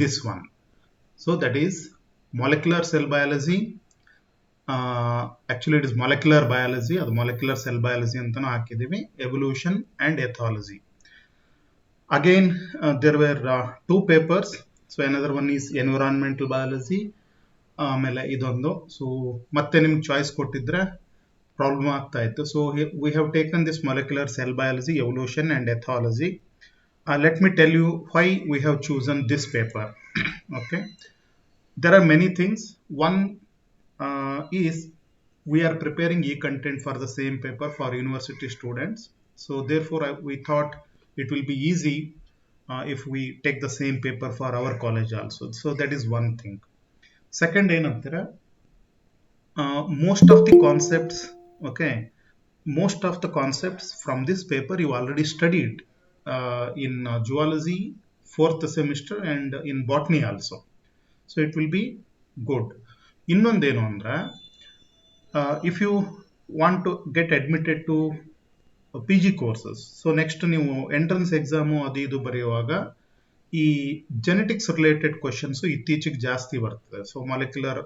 this one. So that is molecular cell biology. Actually it is molecular biology, ಅದು molecular cell biology ಅಂತಾನೂ ಹಾಕಿದೀವಿ, evolution and ethology. Again there were two papers. So another one is environmental biology, ಆಮೇಲೆ ಇದೊಂದು. So ಮತ್ತೆ ನಿಮ್ಗೆ choice ಕೊಟ್ಟಿದ್ರೆ problem ಆಗ್ತಾ ಇತ್ತು. So we have taken this molecular cell biology, evolution and ethology. Let me tell you why we have chosen this paper. Okay, there are many things. One is we are preparing e-content for the same paper for university students. So therefore we thought it will be easy if we take the same paper for our college also. So that is one thing. Second ಏನಂತೀರಾ, most of the concepts, okay, most of the concepts from this paper you already studied in zoology 4th semester and in botany also. So it will be good. ಇನ್ನೊಂದೇನು ಅಂದ್ರೆ, if you want to get admitted to PG courses, so next ನೀವು entrance exam ಅದು ಇದು ಬರೆಯುವಾಗ ಈ genetics related questions ಇತ್ತೀಚೆಗೆ ಜಾಸ್ತಿ ಬರ್ತದೆ. So molecular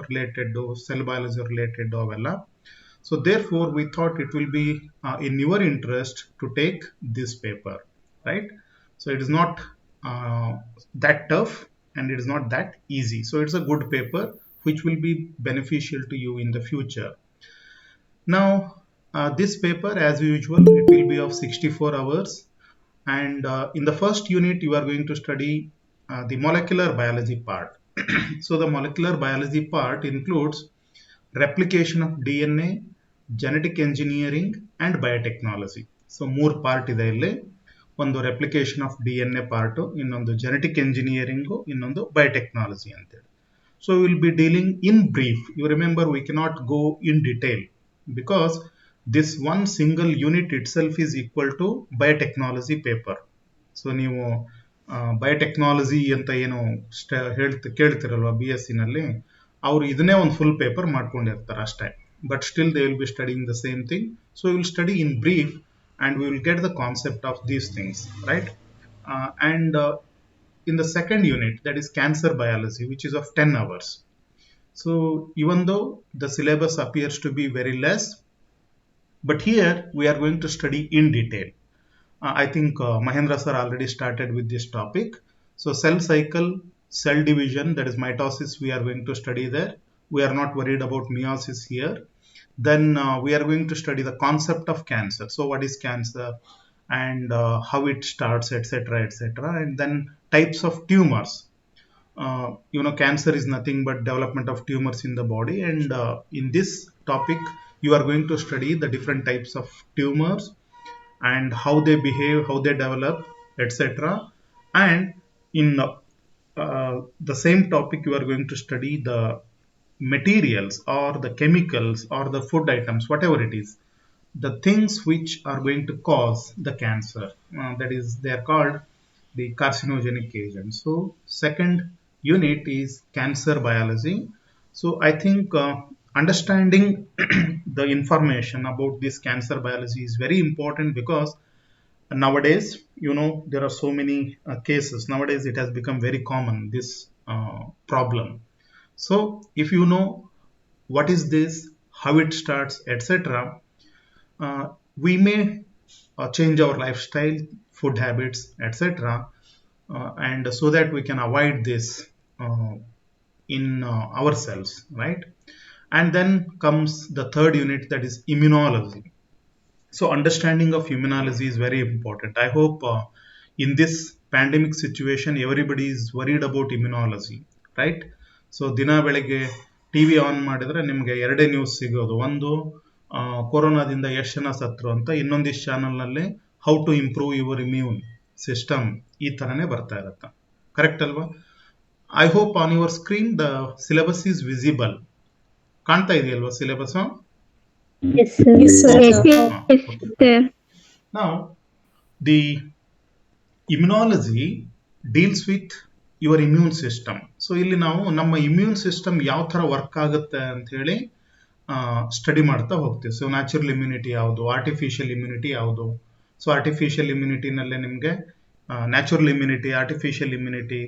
related, cell biology related ಅವೆಲ್ಲ. So therefore we thought it will be in your interest to take this paper, right? So it is not that tough and it is not that easy. So it's a good paper which will be beneficial to you in the future. Now this paper as usual it will be of 64 hours, and in the first unit you are going to study the molecular biology part. So the molecular biology part includes replication of DNA, genetic engineering and biotechnology. So ಮೂರು part ಇದೆ ಇಲ್ಲಿ. ಒಂದು replication of DNA part, ಇನ್ನೊಂದು genetic engineering, ಇನ್ನೊಂದು biotechnology ಅಂತೇಳಿ. So will be dealing in brief. You remember we cannot go in detail because this one single unit itself is equal to biotechnology paper. So ನೀವು biotechnology ಅಂತ ಏನು ಕೇಳ್ತಿರಲ್ವ BSc ನಲ್ಲಿ, ಅವರು ಇದನ್ನೇ ಒಂದು ಫುಲ್ ಪೇಪರ್ ಮಾಡ್ಕೊಂಡಿರ್ತಾರೆ ಅಷ್ಟೇ. But still they will be studying the same thing. So will study in brief and we will get the concept of these things, right? And in the second unit, that is cancer biology, which is of 10 hours. So even though the syllabus appears to be very less, but here we are going to study in detail. I think Mahendra sir already started with this topic. So cell cycle, cell division, that is mitosis, we are going to study there. We are not worried about meiosis here. Then we are going to study the concept of cancer. So what is cancer and how it starts, etc., etc. And then types of tumors. Cancer is nothing but development of tumors in the body, and in this topic you are going to study the different types of tumors and how they behave, how they develop, etc. And in the same topic you are going to study the materials or the chemicals or the food items, whatever it is, the things which are going to cause the cancer. That is, they are called the carcinogenic agents. So second unit is cancer biology. So I think understanding the information about this cancer biology is very important, because nowadays there are so many cases. Nowadays it has become very common, this problem. So if you know what is this, how it starts, etc., we may change our lifestyle, food habits, etc., and so that we can avoid this in ourselves, right? And then comes the third unit, that is immunology. So understanding of immunology is very important. I hope in this pandemic situation everybody is worried about immunology, right? So ದಿನ ಬೆಳಗ್ಗೆ TV on ಮಾಡಿದ್ರೆ ನಿಮಗೆ ಎರಡೇ news ಸಿಗೋದು. ಒಂದು ಕೊರೋನಾದಿಂದ ಎಷ್ಟು ಜನ ಸತ್ರು ಅಂತ, ಇನ್ನೊಂದಿಷ್ಟು ಚಾನಲ್ನಲ್ಲಿ how to improve your immune system, ಈ ಥರನೇ ಬರ್ತಾ ಇರುತ್ತೆ. ಕರೆಕ್ಟ್ ಅಲ್ವಾ? I hope on your screen the syllabus is visible. ಕಾಣ್ತಾ ಇದೆಯಲ್ವಾ syllabus? Yes, sir. Yes, sir. Okay. Now the immunology deals with your immune system. So ಇಲ್ಲಿ ನಾವು ನಮ್ಮ ಇಮ್ಯೂನ್ ಸಿಸ್ಟಮ್ ಯಾವ ಥರ ವರ್ಕ್ ಆಗುತ್ತೆ ಅಂತ ಹೇಳಿ ಸ್ಟಡಿ ಮಾಡ್ತಾ ಹೋಗ್ತೀವಿ. ಸೊ ನ್ಯಾಚುರಲ್ ಇಮ್ಯುನಿಟಿ ಯಾವುದು, ಆರ್ಟಿಫಿಷಿಯಲ್ ಇಮ್ಯುನಿಟಿ ಯಾವುದು? ಸೊ ಆರ್ಟಿಫಿಷಿಯಲ್ ಇಮ್ಯುನಿಟಿನಲ್ಲೇ ನಿಮಗೆ natural immunity, artificial immunity,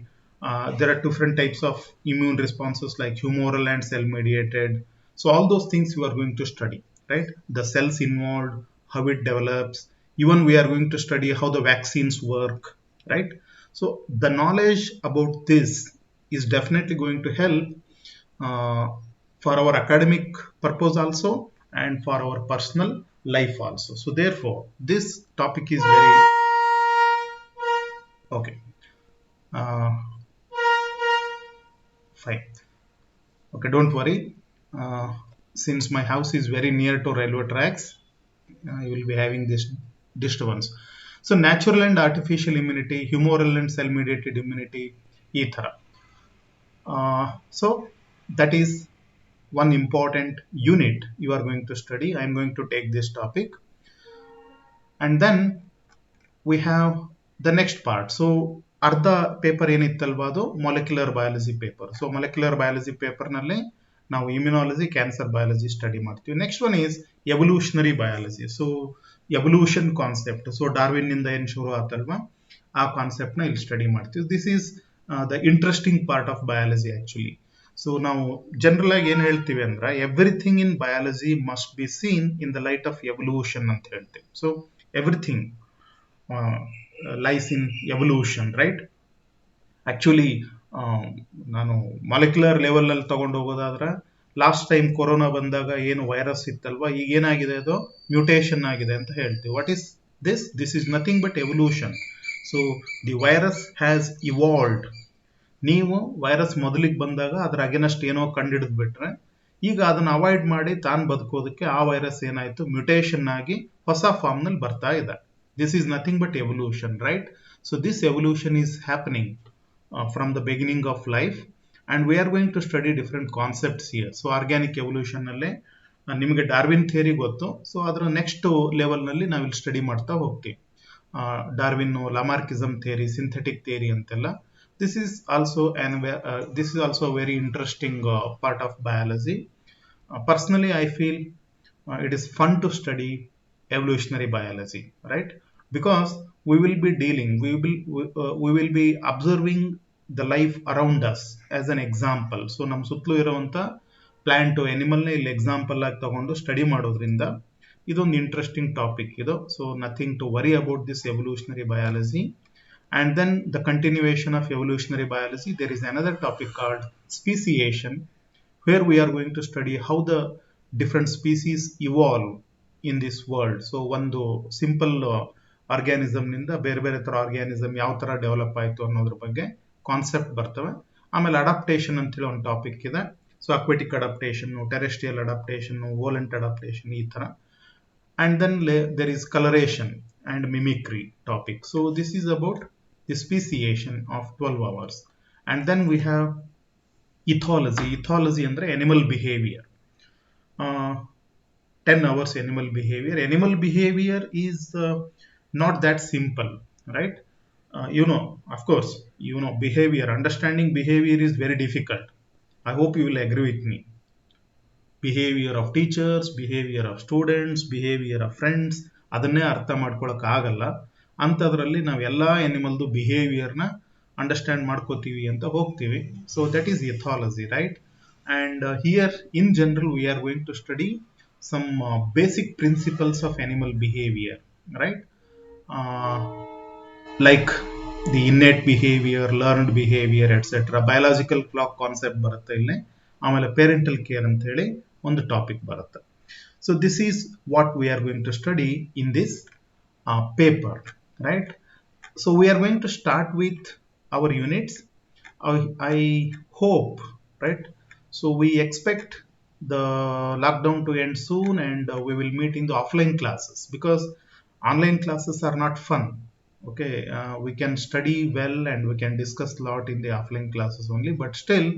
There are different types of immune responses like humoral and cell mediated. So all those things you are going to study, right? The cells involved, how it develops. Even we are going to study how the vaccines work, right? So the knowledge about this is definitely going to help uh, for our academic purpose also and for our personal life also. So therefore, this topic is very okay. Uh, Fine. Okay, don't worry. Uh, since my house is very near to railway tracks, you will be having this disturbance. So natural and artificial immunity, humoral and cell-mediated immunity, etc. So that is one important unit you are going to study. I am going to take this topic, and then we have the next part. So ಅರ್ಧ paper ಏನಿತ್ತಲ್ವಾ ಅದು molecular biology paper. So molecular biology paper ನಲ್ಲಿ ನಾವು immunology cancer biology study ಮಾಡ್ತೀವಿ. Next one is evolutionary biology. So evolution concept, so Darwin ನಿಂದ ಏನ್ ಶುರು ಆತಲ್ವಾ ಆ concept ನ ಇಲ್ಲಿ ಸ್ಟಡಿ ಮಾಡ್ತೀವಿ. This is the interesting part of biology actually. So ನಾವು ಜನರಲ್ ಆಗಿ ಏನ್ ಹೇಳ್ತೀವಿ ಅಂದ್ರೆ everything in biology must be seen in the light off evolution ಅಂತ ಹೇಳ್ತೀವಿ. So everything lies in evolution, right? Actually ನಾನು ಮಾಲಿಕ್ಯುಲರ್ ಲೆವೆಲ್ ಅಲ್ಲಿ ತಗೊಂಡು ಹೋಗೋದಾದ್ರೆ ಲಾಸ್ಟ್ ಟೈಮ್ ಕೊರೋನಾ ಬಂದಾಗ ಏನು ವೈರಸ್ ಇತ್ತಲ್ವಾ, ಈಗ ಏನಾಗಿದೆ ಅದು ಮ್ಯೂಟೇಷನ್ ಆಗಿದೆ ಅಂತ ಹೇಳ್ತೀವಿ. What is this is nothing but evolution. So the virus has evolved. ನೀವು ವೈರಸ್ ಮೊದಲಿಗೆ ಬಂದಾಗ ಅದ್ರ ಅಗೇನಸ್ಟ್ ಏನೋ ಕಂಡಿಡಿದ್ ಬಿಟ್ರೆ ಈಗ ಅದನ್ನ ಅವಾಯ್ಡ್ ಮಾಡಿ ತಾನು ಬದುಕೋದಕ್ಕೆ ಆ ವೈರಸ್ ಏನಾಯ್ತು ಮ್ಯೂಟೇಷನ್ ಆಗಿ ಹೊಸ ಫಾರ್ಮ್ ನಲ್ಲಿ ಬರ್ತಾ ಇದೆ. This is nothing but evolution, right? So this evolution is happening from the beginning of life, and we are going to study different concepts here. So organic evolution ನಲ್ಲೇ ನಿಮಗೆ Darwin theory ಗೊತ್ತು. So ಅದರ next level ನಲ್ಲಿ ನಾವಿಲ್ಲಿ study ಮಾಡ್ತಾ ಹೋಗ್ತೀವಿ. Darwin, ಲಾಮಾರ್ಕಿಸಮ್ theory, synthetic theory ಅಂತೆಲ್ಲ. This is also a very interesting part of biology. Personally, I feel it is fun to study evolutionary biology, right? Because we will be dealing, we will be observing the life around us as an example. So ನಮ್ಮ ಸುತ್ತಲೂ ಇರುವಂತ plant to animal ನ ಇಲ್ಲಿ example ಆಗಿ ತಗೊಂಡು study ಮಾಡೋದ್ರಿಂದ ಇದೊಂದು interesting topic ಇದು. So nothing to worry about this evolutionary biology. And then the continuation of evolutionary biology, there is another topic called speciation, where we are going to study how the different species evolve in this world. So ಒಂದು simple organism ನಿಂದ ಬೇರೆ ಬೇರೆ ತರ organism ಯಾವ ತರ develop ಆಯ್ತು ಅನ್ನೋದ್ರ ಬಗ್ಗೆ ಕಾನ್ಸೆಪ್ಟ್ ಬರ್ತವೆ. ಆಮೇಲೆ ಅಡಾಪ್ಟೇಷನ್ ಅಂತ ಹೇಳಿ ಒಂದು ಟಾಪಿಕ್ ಇದೆ. So aquatic adaptation, terrestrial adaptation, volant adaptation, ಈ ತರ. And then there is coloration and mimicry topic. So this is about the speciation of 12 hours. And then we have ethology. Ethology ಅಂದ್ರೆ animal behavior. 10 hours animal behavior. Animal behavior is not that simple, right? Of course, behavior, understanding behavior is very difficult. I hope you will agree with me. Behavior of teachers, behavior of students, behavior of friends, ಅದನ್ನೇ ಅರ್ಥ ಮಾಡ್ಕೊಳಕ್ ಆಗಲ್ಲ. ಅಂಥದ್ರಲ್ಲಿ ನಾವು ಎಲ್ಲಾ ಎನಿಮಲ್ದು ಬಿಹೇವಿಯರ್ನ understand ಮಾಡ್ಕೋತೀವಿ ಅಂತ ಹೋಗ್ತೀವಿ. So that is ethology, right? And here in general we are going to study some basic principles of animal behavior, right? Like the innate behavior, learned behavior, etc. Biological clock concept ಬರುತ್ತೆ ಇಲ್ಲಿ. ಆಮೇಲೆ parental care ಅಂತ ಹೇಳಿ ಒಂದು topic ಬರುತ್ತೆ. So this is what we are going to study in this paper, right? So we are going to start with our units. I hope, right? So we expect the lockdown to end soon, and we will meet in the offline classes, because online classes are not fun. Okay, we can study well and we can discuss a lot in the offline classes only, but still,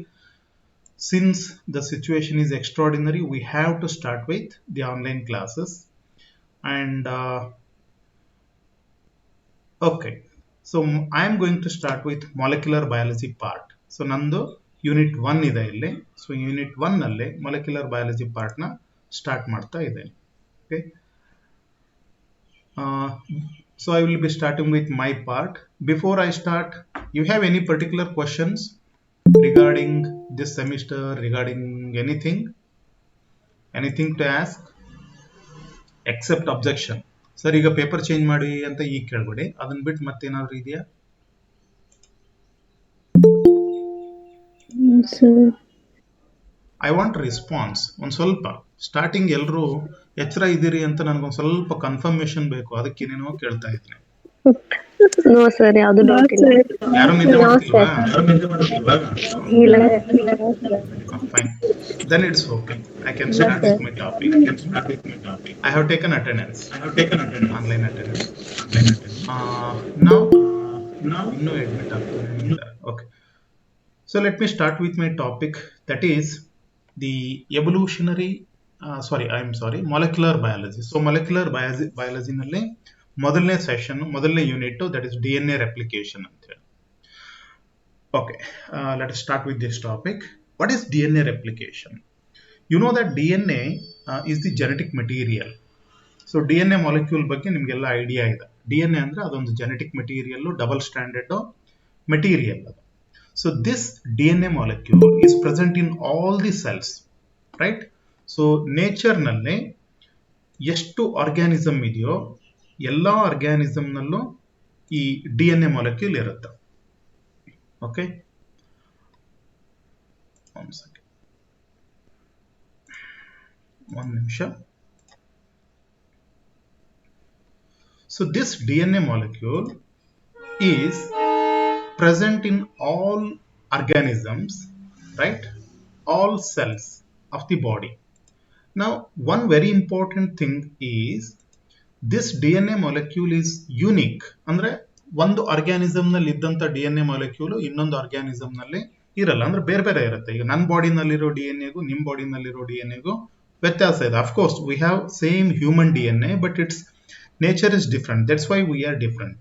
since the situation is extraordinary, we have to start with the online classes. And okay, so I am going to start with molecular biology part. So ನಂದು unit 1 ಇದೆ ಇಲ್ಲಿ. So unit 1 ನಲ್ಲಿ molecular biology part ನ start ಮಾಡ್ತಾ ಇದ್ದೇನೆ. Okay, So I will be starting with my part. Before I start, you have any particular questions regarding this semester, regarding anything? Anything to ask? Except objection. Sir ಈಗ paper change ಮಾಡಿ ಅಂತ ಈಗ ಕೇಳ್ಬೇಡಿ, ಅದನ್ನ ಬಿಟ್ಟು ಮತ್ತೇನಾದ್ರು ಇದೆಯಾ? Sir. I want response. ಒಂದು ಸ್ವಲ್ಪ starting ಎಲ್ಲರೂ ಎಚ್ಚರ ಇದ್ದೀರಿ ಅಂತ ನನಗೊಂದು ಸ್ವಲ್ಪ ಕನ್ಫರ್ಮೇಶನ್ ಬೇಕು, ಅದಕ್ಕೆ ಏನೇನೋ ಕೇಳ್ತಾ ಇದ್ದೀನಿ. No, sir. ಯಾವುದು ಡೌಟ್ ಇಲ್ಲ. ಯಾರು ನಿದ್ದೆ ಮಾಡ್ತಿಲ್ವಾ? ಇಲ್ಲ. Fine. Then it's okay. I can start with my topic. I have taken attendance. Online attendance. Now, no admit ಆಗ್ತದೆ. Okay. So let me start with my topic, that is the molecular biology. So molecular biology ನಲ್ಲಿ ಮೊದಲನೇ session, ಮೊದಲನೇ unit, that is DNA replication ಅಂತ ಹೇಳಿ. Okay, let us start with this topic. What is DNA replication? You know that DNA is the genetic material. So DNA molecule ಬಗ್ಗೆ ನಿಮಗೆಲ್ಲ idea ಇದೆ. DNA ಅಂದ್ರೆ ಅದೊಂದು genetic material, double standard material ಅದು. So this DNA molecule is present in all the cells, right? So nature ನಲ್ಲಿ ಎಷ್ಟು organism ಇದೆಯೋ ಎಲ್ಲ ಆರ್ಗ್ಯಾನಿಸಮ್ ನಲ್ಲೂ ಈ DNA molecule ಇರುತ್ತೆ. ಓಕೆ, ಒಂದು ನಿಮಿಷ. So this DNA molecule is present in all organisms, right? All cells of the body. Now, one very important thing is this DNA molecule is unique. ಅಂದ್ರೆ ಒಂದು organism ನಲ್ಲಿ ಇದ್ದಂತ DNA molecule ಇನ್ನೊಂದು organism ನಲ್ಲಿ ಇರಲ್ಲ, ಅಂದ್ರೆ ಬೇರೆ ಬೇರೆ ಇರುತ್ತೆ. ಈಗ ನನ್ನ ಬಾಡಿನಲ್ಲಿರೋ DNA-ಗೂ ನಿಮ್ಮ ಬಾಡಿನಲ್ಲಿರೋ DNA-ಗೂ ವ್ಯತ್ಯಾಸ ಇದೆ. Of course we have same human DNA, but it's nature is different. That's why we are different.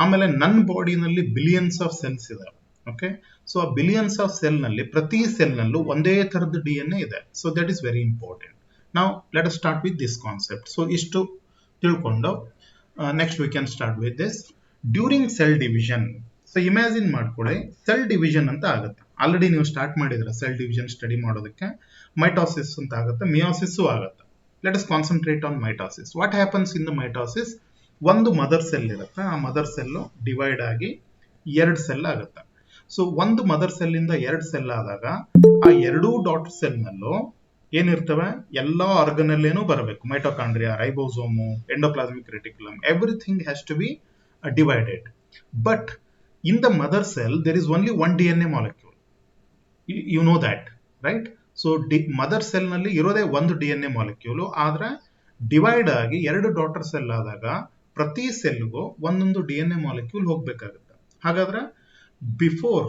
ಆಮೇಲೆ ನನ್ನ ಬಾಡಿನಲ್ಲಿ ಬಿಲಿಯನ್ಸ್ ಆಫ್ ಸೆಲ್ಸ್ ಇದೆ. ಓಕೆ, ಸೊ ಆ ಬಿಲಿಯನ್ಸ್ ಆಫ್ ಸೆಲ್ ನಲ್ಲಿ ಪ್ರತಿ ಸೆಲ್ ನಲ್ಲೂ ಒಂದೇ ತರದ DNA ಇದೆ. So that is very important. ನಾವು let us start with this concept. So ಇಷ್ಟು ತಿಳ್ಕೊಂಡು next we can start with this. During cell division, so imagine ಮಾಡ್ಕೊಳ್ಳಿ, ಸೆಲ್ ಡಿವಿಷನ್ ಅಂತ ಆಗುತ್ತೆ. ಆಲ್ರೆಡಿ ನೀವು ಸ್ಟಾರ್ಟ್ ಮಾಡಿದ್ರೆ ಸೆಲ್ ಡಿವಿಷನ್ ಸ್ಟಡಿ ಮಾಡೋದಕ್ಕೆ. ಮೈಟೋಸಿಸ್ ಅಂತ ಆಗುತ್ತೆ, ಮಿಯೋಸಿಸ್ ಆಗುತ್ತೆ. Let us concentrate on mitosis. What happens in the mitosis? ಒಂದು ಮದರ್ ಸೆಲ್ ಇರುತ್ತೆ, ಆ ಮದರ್ ಸೆಲ್ ಡಿವೈಡ್ ಆಗಿ ಎರಡು ಸೆಲ್ ಆಗುತ್ತೆ. ಸೊ ಒಂದು ಮದರ್ ಸೆಲ್ ಇಂದ ಎರಡು ಸೆಲ್ ಆದಾಗ ಆ ಎರಡೂ ಡಾಟರ್ ಸೆಲ್ ನಲ್ಲೂ ಏನಿರ್ತವೆ, ಎಲ್ಲಾ ಆರ್ಗನ್ ಅಲ್ಲೇನೂ ಬರಬೇಕು. Mitochondria, ribosome, endoplasmic reticulum, everything has to be divided. But in the mother cell there is only one DNA molecule. You know that, right? So mother cell ನಲ್ಲಿ ಇರೋದೇ ಒಂದು DNA ಮಾಲಿಕ್ಯೂಲ್. ಆದ್ರೆ divide ಆಗಿ ಎರಡು daughter cell ಆದಾಗ ಪ್ರತಿ ಸೆಲ್ಗೂ ಒಂದೊಂದು DNA ಮಾಲಿಕ್ಯೂಲ್ ಹೋಗ್ಬೇಕಾಗುತ್ತೆ. ಹಾಗಾದ್ರೆ before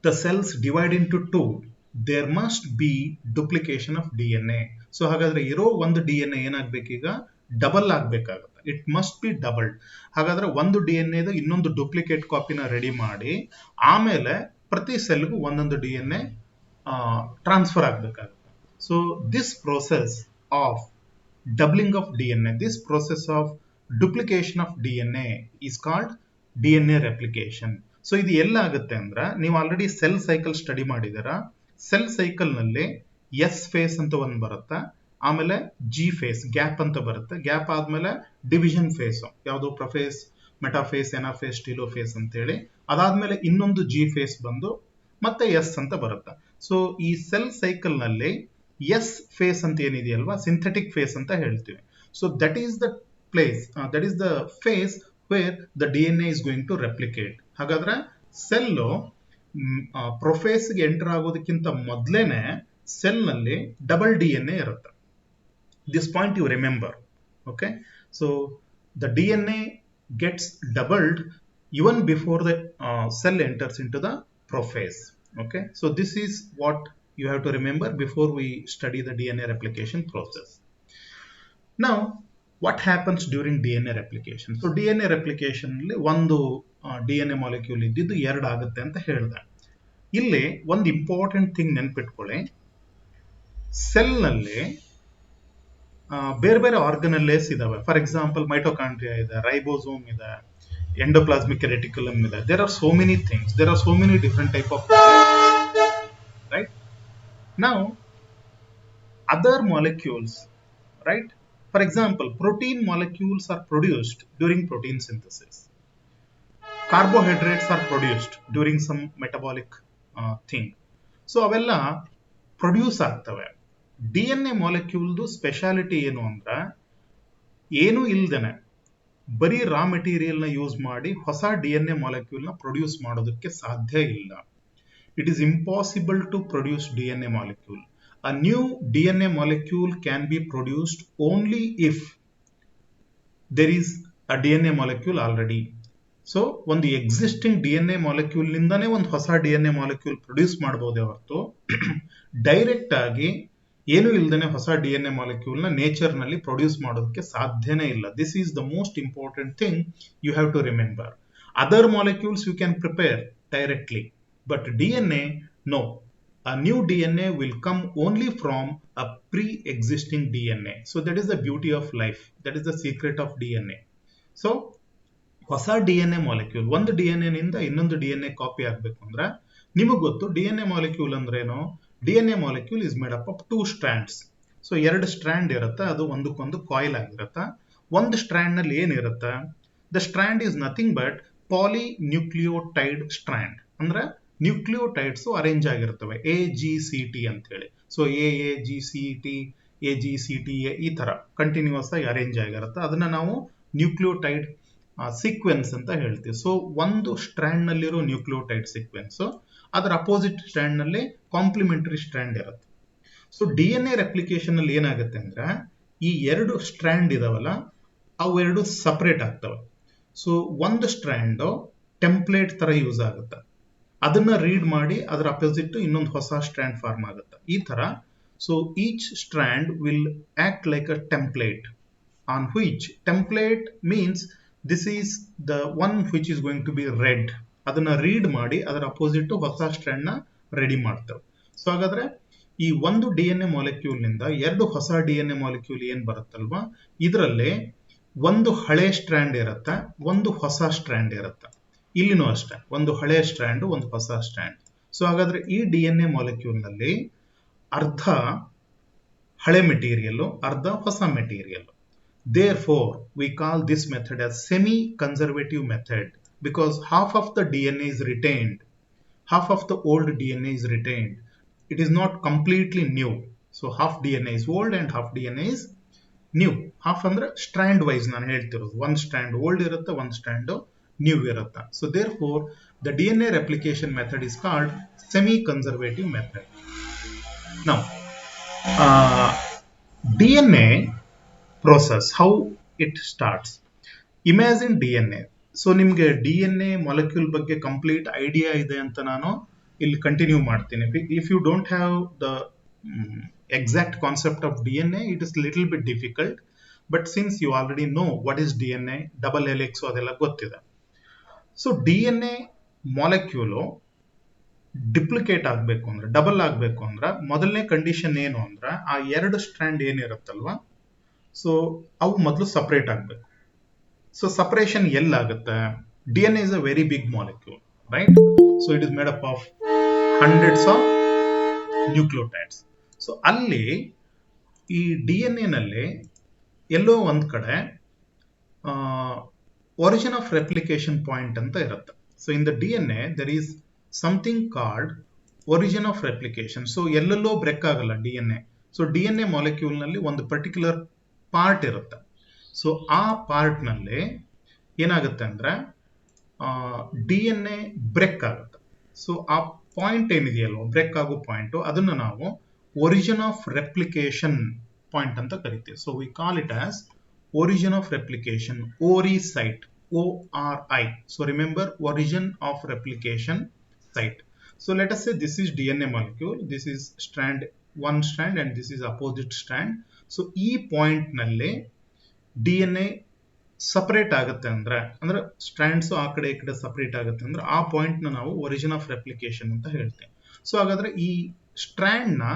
the cells divide into two, there must be duplication of DNA. So ಹಾಗಾದ್ರೆ ಇರೋ ಒಂದು DNA ಏನಾಗ್ಬೇಕೀಗ? ಡಬಲ್ ಆಗ್ಬೇಕಾಗುತ್ತೆ. It must be doubled. ಹಾಗಾದ್ರೆ ಒಂದು DNA ಇನ್ನೊಂದು ಡುಪ್ಲಿಕೇಟ್ ಕಾಪಿನ ರೆಡಿ ಮಾಡಿ ಆಮೇಲೆ ಪ್ರತಿ ಸೆಲ್ಗೂ ಒಂದೊಂದು DNA ಟ್ರಾನ್ಸ್ಫರ್ ಆಗಬೇಕಾಗುತ್ತೆ. So this process of doubling of DNA, this process of duplication of DNA is called DNA replication. So ಇದು ಎಲ್ಲ ಆಗುತ್ತೆ ಅಂದ್ರೆ, ನೀವು ಆಲ್ರೆಡಿ ಸೆಲ್ ಸೈಕಲ್ ಸ್ಟಡಿ ಮಾಡಿದಾರ. ಸೆಲ್ ಸೈಕಲ್ ನಲ್ಲಿ ಎಸ್ ಫೇಸ್ ಅಂತ ಒಂದು ಬರುತ್ತೆ, ಆಮೇಲೆ ಜಿ ಫೇಸ್, ಗ್ಯಾಪ್ ಅಂತ ಬರುತ್ತೆ. ಗ್ಯಾಪ್ ಆದ್ಮೇಲೆ ಡಿವಿಷನ್ ಫೇಸ್, ಯಾವುದು ಪ್ರೊಫೇಸ್, ಮೆಟಾಫೇಸ್, ಎನಾಫೇಸ್, ಟೀಲೋಫೇಸ್ ಅಂತ ಹೇಳಿ. ಅದಾದ್ಮೇಲೆ ಇನ್ನೊಂದು ಜಿ ಫೇಸ್ ಬಂದು ಮತ್ತೆ ಎಸ್ ಅಂತ ಬರುತ್ತೆ. ಸೊ ಈ ಸೆಲ್ ಸೈಕಲ್ ನಲ್ಲಿ ಎಸ್ ಫೇಸ್ ಅಂತ ಏನಿದೆಯಲ್ವಾ, ಸಿಂಥೆಟಿಕ್ ಫೇಸ್ ಅಂತ ಹೇಳ್ತೀವಿ. So that is the place, that is the phase where the DNA is going to replicate. ಹಾಗಾದ್ರೆ ಸೆಲ್ಲು ಪ್ರೊಫೇಸ್ಗೆ ಎಂಟರ್ ಆಗೋದಕ್ಕಿಂತ ಮೊದಲೇನೆ ಸೆಲ್ ನಲ್ಲಿ ಡಬಲ್ DNA ಇರುತ್ತೆ. This point you remember. Okay, so the DNA gets doubled even before the cell enters into the prophase. Okay, so this is what you have to remember before we study the DNA replication process. Now, what happens during DNA replication? So DNA replication ಅಲ್ಲಿ ಒಂದು DNA molecule ಇದ್ದಿದ್ದು ಎರಡು ಆಗುತ್ತೆ ಅಂತ ಹೇಳಿದೆ. ಇಲ್ಲಿ ಒಂದು important thing ನೆನ್ಪಿಟ್ಕೊಳ್ಳಿ. ಸೆಲ್ ನಲ್ಲಿ ಬೇರೆ ಬೇರೆ ಆರ್ಗನಲ್ಲೇಸ್ ಇದಾವೆ. ಫಾರ್ ಎಕ್ಸಾಂಪಲ್ ಮೈಟೋಕಾಂಡ್ರಿಯಾ ಇದೆ, ರೈಬೋಸೋಮ್ ಇದೆ, ಎಂಡೋಪ್ಲಾಸ್ಮಿಕ್ ರೆಟಿಕ್ಯುಲಮ್ ಇದೆ. There are so many things, there are so many different type of right. Now other molecules, right? For example, protein molecules are produced during protein synthesis. Carbohydrates are produced during some metabolic thing. So ಅವೆಲ್ಲ produce ಆಗ್ತವೆ. DNA ಮಾಲಿಕ್ಯೂಲ್ದು speciality ಏನು ಅಂದ್ರೆ, ಏನು ಇಲ್ದೇನೆ ಬರೀ ರಾ ಮೆಟೀರಿಯಲ್ನ use ಮಾಡಿ ಹೊಸ DNA ಮಾಲಿಕ್ಯೂಲ್ನ produce ಮಾಡೋದಕ್ಕೆ ಸಾಧ್ಯ ಇಲ್ಲ. It is impossible to produce DNA molecule. A new DNA molecule can be produced only if there is a DNA molecule already. So, ಒಂದು ಎಕ್ಸಿಸ್ಟಿಂಗ್ DNA ಮಾಲಿಕ್ಯೂಲ್ ನಿಂದಾನೇ ಒಂದು ಹೊಸ DNA ಮಾಲಿಕ್ಯೂಲ್ ಪ್ರೊಡ್ಯೂಸ್ ಮಾಡಬಹುದೇ ಹೊರತು direct ಆಗಿ ಏನು ಇಲ್ದೇನೆ ಹೊಸ DNA ಮಾಲಿಕ್ಯೂಲ್ನ ನೇಚರ್ ನಲ್ಲಿ ಪ್ರೊಡ್ಯೂಸ್ ಮಾಡೋದಕ್ಕೆ ಸಾಧ್ಯನೇ ಇಲ್ಲ. This is the most important thing you have to remember. Other molecules you can prepare directly, but DNA, no. A new DNA will come only from a pre-existing DNA. So that is the beauty of life. That is the secret of DNA. So ಹೊಸ DNA molecule, ಒಂದು DNA ನಿಂದ ಇನ್ನೊಂದು DNA copy ಆಗಬೇಕು ಅಂದ್ರೆ ನಿಮಗೆ ಗೊತ್ತು DNA molecule ಅಂದ್ರೆ ಏನು. DNA molecule is made up of 2 strands. So 2 strand ಇರುತ್ತೆ, ಅದು ಒಂದಕ್ಕೊಂದು ಕಾಯಿಲ್ ಆಗಿರುತ್ತೆ. ಒಂದು ಸ್ಟ್ರಾಂಡ್ ನಲ್ಲಿ ಏನಿರುತ್ತೆ, the strand is nothing but polynucleotide strand. ಅಂದ್ರೆ ನ್ಯೂಕ್ಲಿಯೋಟೈಡ್ಸ್ ಅರೇಂಜ್ ಆಗಿರ್ತವೆ AGCT ಅಂತ ಹೇಳಿ. ಸೊ AAGCT AGCT ಈ ತರ ಕಂಟಿನ್ಯೂಸ್ ಆಗಿ ಅರೇಂಜ್ ಆಗಿರುತ್ತೆ. ಅದನ್ನ ನಾವು ನ್ಯೂಕ್ಲಿಯೋಟೈಡ್ ಸೀಕ್ವೆನ್ಸ್ ಅಂತ ಹೇಳ್ತೀವಿ. ಸೊ ಒಂದು ಸ್ಟ್ರಾಂಡ್ ನಲ್ಲಿರೋ ನ್ಯೂಕ್ಲಿಯೋಟೈಡ್ ಸೀಕ್ವೆನ್ಸ್, ಅದರ ಅಪೋಸಿಟ್ ಸ್ಟ್ರಾಂಡ್ ನಲ್ಲಿ ಕಾಂಪ್ಲಿಮೆಂಟರಿ ಸ್ಟ್ರಾಂಡ್ ಇರುತ್ತೆ. ಸೊ DNA ರೆಪ್ಲಿಕೇಶನ್ ಅಲ್ಲಿ ಏನಾಗುತ್ತೆ ಅಂದ್ರೆ, ಈ 2 ಸ್ಟ್ರಾಂಡ್ ಇದಾವಲ್ಲ ಅವೆರಡು ಸಪರೇಟ್ ಆಗ್ತವೆ. ಸೊ ಒಂದು ಸ್ಟ್ರಾಂಡ್ ಟೆಂಪ್ಲೇಟ್ ತರ ಯೂಸ್ ಆಗುತ್ತೆ, ಅದನ್ನ ರೀಡ್ ಮಾಡಿ ಅದರ ಅಪೋಸಿಟ್ ಇನ್ನೊಂದು ಹೊಸ ಸ್ಟ್ರಾಂಡ್ ಫಾರ್ಮ್ ಆಗುತ್ತೆ ಈ ತರ. So each strand will act like a template on which template means this is the one which is going to be read. ಅದನ್ನ ರೀಡ್ ಮಾಡಿ ಅದರ ಅಪೋಸಿಟ್ ಹೊಸ ಸ್ಟ್ರಾಂಡ್ ನ ರೆಡಿ ಮಾಡ್ತವೆ. ಸೊ ಹಾಗಾದ್ರೆ ಈ ಒಂದು DNA ಮಾಲಿಕ್ಯೂಲ್ ನಿಂದ 2 ಹೊಸ DNA ಮಾಲಿಕ್ಯೂಲ್ ಏನ್ ಬರುತ್ತಲ್ವಾ, ಇದರಲ್ಲಿ ಒಂದು ಹಳೆ ಸ್ಟ್ರಾಂಡ್ ಇರುತ್ತೆ, ಒಂದು ಹೊಸ ಸ್ಟ್ರಾಂಡ್ ಇರುತ್ತೆ. ಇಲ್ಲಿನೂ ಅಷ್ಟೇ, ಒಂದು ಹಳೆ ಸ್ಟ್ರಾಂಡ್, ಒಂದು ಹೊಸ ಸ್ಟ್ರಾಂಡ್. ಸೊ ಹಾಗಾದ್ರೆ ಈ DNA ಮಾಲಿಕ್ಯೂಲ್ ನಲ್ಲಿ ಅರ್ಧ ಹಳೆ ಮೆಟೀರಿಯಲ್, ಅರ್ಧ ಹೊಸ material. Therefore, we call this method as semi-conservative method because half of the DNA is retained, half of the old DNA is retained. It is not completely new. So half DNA is old and half DNA is new. Half ಅಂದ್ರೆ strand wise ನಾನು ಹೇಳ್ತಿರೋದು. ಒಂದು strand old ಇರುತ್ತೆ, ಒಂದು strand new ಇರುತ್ತೆ. So therefore, the DNA replication method is called semi-conservative method. Now, DNA process, how it starts. Imagine DNA. So ನಿಮಗೆ DNA molecule ಬಗ್ಗೆ complete idea ಇದೆ ಅಂತ ನಾನು ಇಲ್ಲಿ ಕಂಟಿನ್ಯೂ ಮಾಡ್ತೀನಿ. If you don't have the exact concept of DNA, it is little bit difficult. But since you already know what is DNA, double helix ಅದೆಲ್ಲ ಗೊತ್ತಿದೆ. So DNA molecule ಡಿಪ್ಲಿಕೇಟ್ ಆಗಬೇಕು ಅಂದ್ರೆ, ಡಬಲ್ ಆಗಬೇಕು ಅಂದ್ರೆ ಮೊದಲನೇ ಕಂಡೀಷನ್ ಏನು ಅಂದ್ರೆ, ಆ 2 ಸ್ಟ್ರಾಂಡ್ ಏನಿರುತ್ತಲ್ವಾ, ಸೊ ಅವು ಮೊದಲು ಸಪರೇಟ್ ಆಗಬೇಕು. ಸೊ ಸಪರೇಷನ್ ಎಲ್ಲಾಗುತ್ತೆ? DNA is a very big molecule, right? So it is made up of hundreds of nucleotides. So ಅಲ್ಲಿ ಈ DNA ನಲ್ಲಿ ಎಲ್ಲೋ ಒಂದ್ ಕಡೆ origin of replication point ಅಂತ ಇರುತ್ತೆ. So in the DNA there is something called origin of replication. So ಎಲ್ಲೆಲ್ಲೋ break ಆಗಲ್ಲ DNA. So DNA molecule ನಲ್ಲಿ ಒಂದು ಪರ್ಟಿಕ್ಯುಲರ್ ಪಾರ್ಟ್ ಇರುತ್ತೆ. ಸೊ ಆ ಪಾರ್ಟ್ ನಲ್ಲಿ ಏನಾಗುತ್ತೆ ಅಂದ್ರೆ DNA ಬ್ರೇಕ್ ಆಗುತ್ತೆ. ಸೊ ಆ ಪಾಯಿಂಟ್ ಏನಿದೆಯಲ್ವ, ಬ್ರೇಕ್ ಆಗೋ ಪಾಯಿಂಟ್, ಅದನ್ನ ನಾವು ಒರಿಜಿನ್ ಆಫ್ ರೆಪ್ಲಿಕೇಶನ್ ಪಾಯಿಂಟ್ ಅಂತ ಕರಿತೀವಿ. So we call it as origin of replication, ORI site, ORI. So remember, origin of replication site. So let us say this is DNA molecule, this is strand, one strand, and this is opposite strand. So ಈ point ನಲ್ಲಿ DNA separate ಆಗುತ್ತೆ ಅಂದ್ರೆ strands ಆ ಕಡೆ ಈ ಕಡೆ separate ಆಗುತ್ತೆ ಅಂದ್ರೆ ಆ ಪಾಯಿಂಟ್ ನ ನಾವು ಒರಿಜಿನ್ ಆಫ್ ರೆಪ್ಲಿಕೇಶನ್ ಅಂತ ಹೇಳ್ತೇವೆ. ಸೊ ಹಾಗಾದ್ರೆ ಈ ಸ್ಟ್ರಾಂಡ್ ನ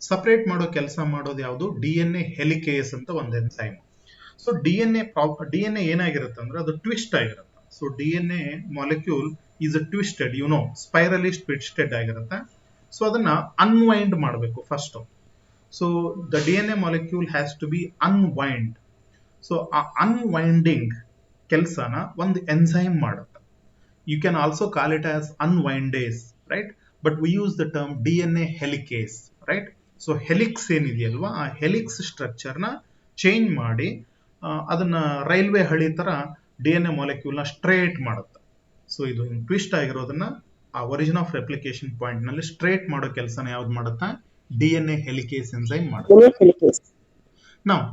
ಸಪರೇಟ್ ಮಾಡೋ ಕೆಲಸ ಮಾಡೋದು ಯಾವುದು DNA ಹೆಲಿಕೇಸ್ ಅಂತ ಒಂದು ಎನ್ಸೈಮ್. ಸೊ DNA ಏನಾಗಿರುತ್ತೆ ಅಂದ್ರೆ ಅದು ಟ್ವಿಸ್ಟ್ ಆಗಿರುತ್ತೆ. So DNA molecule is a twisted, spirally twisted ಆಗಿರುತ್ತೆ. ಸೊ ಅದನ್ನ ಅನ್ವೈಂಡ್ ಮಾಡಬೇಕು first. So the DNA molecule has to be unwind. So ಆ ಅನ್ವೈಂಡಿಂಗ್ ಕೆಲಸನ ಒಂದು ಎನ್ಸೈಮ್ ಮಾಡುತ್ತೆ. You can also call it as unwindase, right? But we use the term DNA helicase, right? So helix ಏನಿದೆಯಲ್ವಾ, ಆ helix structure ನ change ಮಾಡಿ ಅದನ್ನ railway ಹಳಿ ತರ DNA ಮಾಲಿಕ್ಯೂಲ್ ನ ಸ್ಟ್ರೇಟ್ ಮಾಡುತ್ತೆ. ಸೊ ಇದು ಟ್ವಿಸ್ಟ್ ಆಗಿರೋದನ್ನ ಆ ಒರಿಜಿನ್ ಆಫ್ ರೆಪ್ಲಿಕೇಶನ್ ಪಾಯಿಂಟ್ ನಲ್ಲಿ ಸ್ಟ್ರೇಟ್ ಮಾಡೋ ಕೆಲಸನ ಯಾವ್ದು ಮಾಡುತ್ತಾ, DNA ಹೆಲಿಕೇಸ್ ಎನ್ಸೈಮ್ ಮಾಡುತ್ತೆ. ನಾವು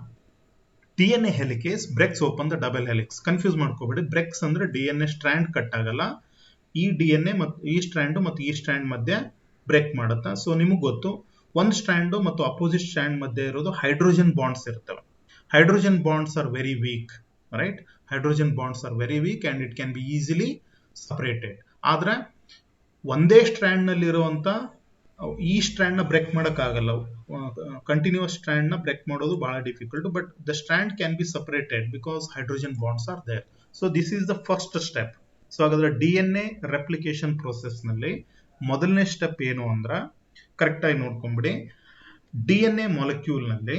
DNA helicase breaks open the double helix. Confuse ಮಾಡ್ಕೋಬೇಡಿ, ಬ್ರೇಕ್ಸ್ ಅಂದ್ರೆ DNA ಸ್ಟ್ರಾಂಡ್ ಕಟ್ ಆಗಲ್ಲ, ಈ DNA ಮತ್ತು ಈ ಸ್ಟ್ರಾಂಡ್ ಮತ್ತು ಈ ಸ್ಟ್ರಾಂಡ್ ಮಧ್ಯೆ ಬ್ರೇಕ್ ಮಾಡುತ್ತೆ. ಸೊ ನಿಮಗೆ ಗೊತ್ತು, ಒಂದು ಸ್ಟ್ರಾಂಡ್ ಮತ್ತು ಅಪೋಸಿಟ್ ಸ್ಟ್ರಾಂಡ್ ಮಧ್ಯೆ ಇರೋದು ಹೈಡ್ರೋಜನ್ ಬಾಂಡ್ಸ್ ಇರ್ತವೆ. Hydrogen bonds are very weak, right? Hydrogen bonds are very weak and it can be easily separated. ಆದ್ರೆ ಒಂದೇ ಸ್ಟ್ರಾಂಡ್ ನಲ್ಲಿ ಇರುವಂತ ಈ ಸ್ಟ್ರಾಂಡ್ ನ ಬ್ರೇಕ್ ಮಾಡಕ್ಕಾಗಲ್ಲ. ಕಂಟಿನ್ಯೂಸ್ ಸ್ಟ್ರಾಂಡ್ ನ ಬ್ರೇಕ್ ಮಾಡೋದು ಬಹಳ difficult, but the strand can be separated because hydrogen bonds are there. So this is the first step. So ಹಾಗಾದ್ರೆ DNA ರೆಪ್ಲಿಕೇಶನ್ ಪ್ರೋಸೆಸ್ ನಲ್ಲಿ ಮೊದಲನೇ ಸ್ಟೆಪ್ ಏನು ಅಂದ್ರೆ, ಕರೆಕ್ಟ್ ಆಗಿ ನೋಡ್ಕೊಂಡ್ಬಿಡಿ, DNA ಮಾಲಿಕ್ಯೂಲ್ ನಲ್ಲಿ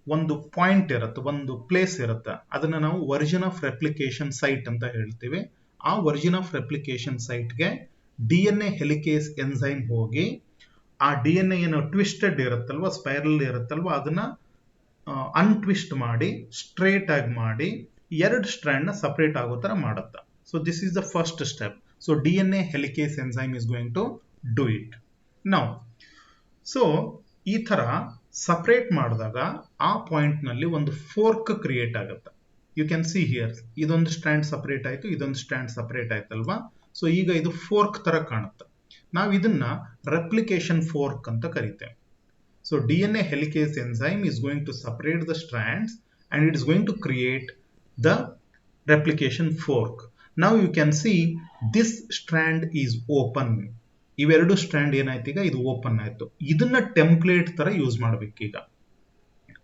ಒಂದು ಪಾಯಿಂಟ್ ಇರುತ್ತೆ, ಒಂದು ಪ್ಲೇಸ್ ಇರುತ್ತೆ, ಅದನ್ನ ನಾವು ಒರಿಜಿನ್ ಆಫ್ ರೆಪ್ಲಿಕೇಶನ್ ಸೈಟ್ ಅಂತ ಹೇಳ್ತೀವಿ. ಆ ಒರಿಜಿನ್ ಆಫ್ ರೆಪ್ಲಿಕೇಶನ್ ಸೈಟ್ಗೆ DNA ಹೆಲಿಕೇಸ್ ಎನ್ಸೈಮ್ ಹೋಗಿ ಆ DNA ಏನು ಟ್ವಿಸ್ಟೆಡ್ ಇರುತ್ತಲ್ವಾ, ಸ್ಪೈರಲ್ ಇರುತ್ತಲ್ವಾ, ಅದನ್ನ ಅನ್ಟ್ವಿಸ್ಟ್ ಮಾಡಿ ಸ್ಟ್ರೇಟ್ ಆಗಿ ಮಾಡಿ ಎರಡು ಸ್ಟ್ರಾಂಡ್ ನ ಸಪರೇಟ್ ಆಗೋ ತರ ಮಾಡುತ್ತೆ. So this is the first step. So DNA helicase enzyme is going to do it now. So ಈ ತರ ಸಪರೇಟ್ ಮಾಡಿದಾಗ ಆ ಪಾಯಿಂಟ್ ನಲ್ಲಿ ಒಂದು ಫೋರ್ಕ್ ಕ್ರಿಯೇಟ್ ಆಗುತ್ತೆ. ಯು ಕ್ಯಾನ್ ಸಿ ಹಿಯರ್, ಇದೊಂದು ಸ್ಟ್ರಾಂಡ್ ಸಪರೇಟ್ ಆಯ್ತು, ಇದೊಂದು ಸ್ಟ್ರಾಂಡ್ ಸಪರೇಟ್ ಆಯ್ತಲ್ವಾ. ಸೊ ಈಗ ಇದು ಫೋರ್ಕ್ ತರ ಕಾಣುತ್ತೆ. ನಾವು ಇದನ್ನ ರೆಪ್ಲಿಕೇಶನ್ ಫೋರ್ಕ್ ಅಂತ ಕರಿತೇವೆ. So DNA helicase enzyme is going to separate the strands and it is going to create the replication fork. Now you can see this strand is open. ಇವೆರಡು strand ಏನಾಯ್ತು, ಈಗ ಇದು ಓಪನ್ ಆಯ್ತು. ಇದನ್ನ template ತರ use ಮಾಡ್ಬೇಕು ಈಗ.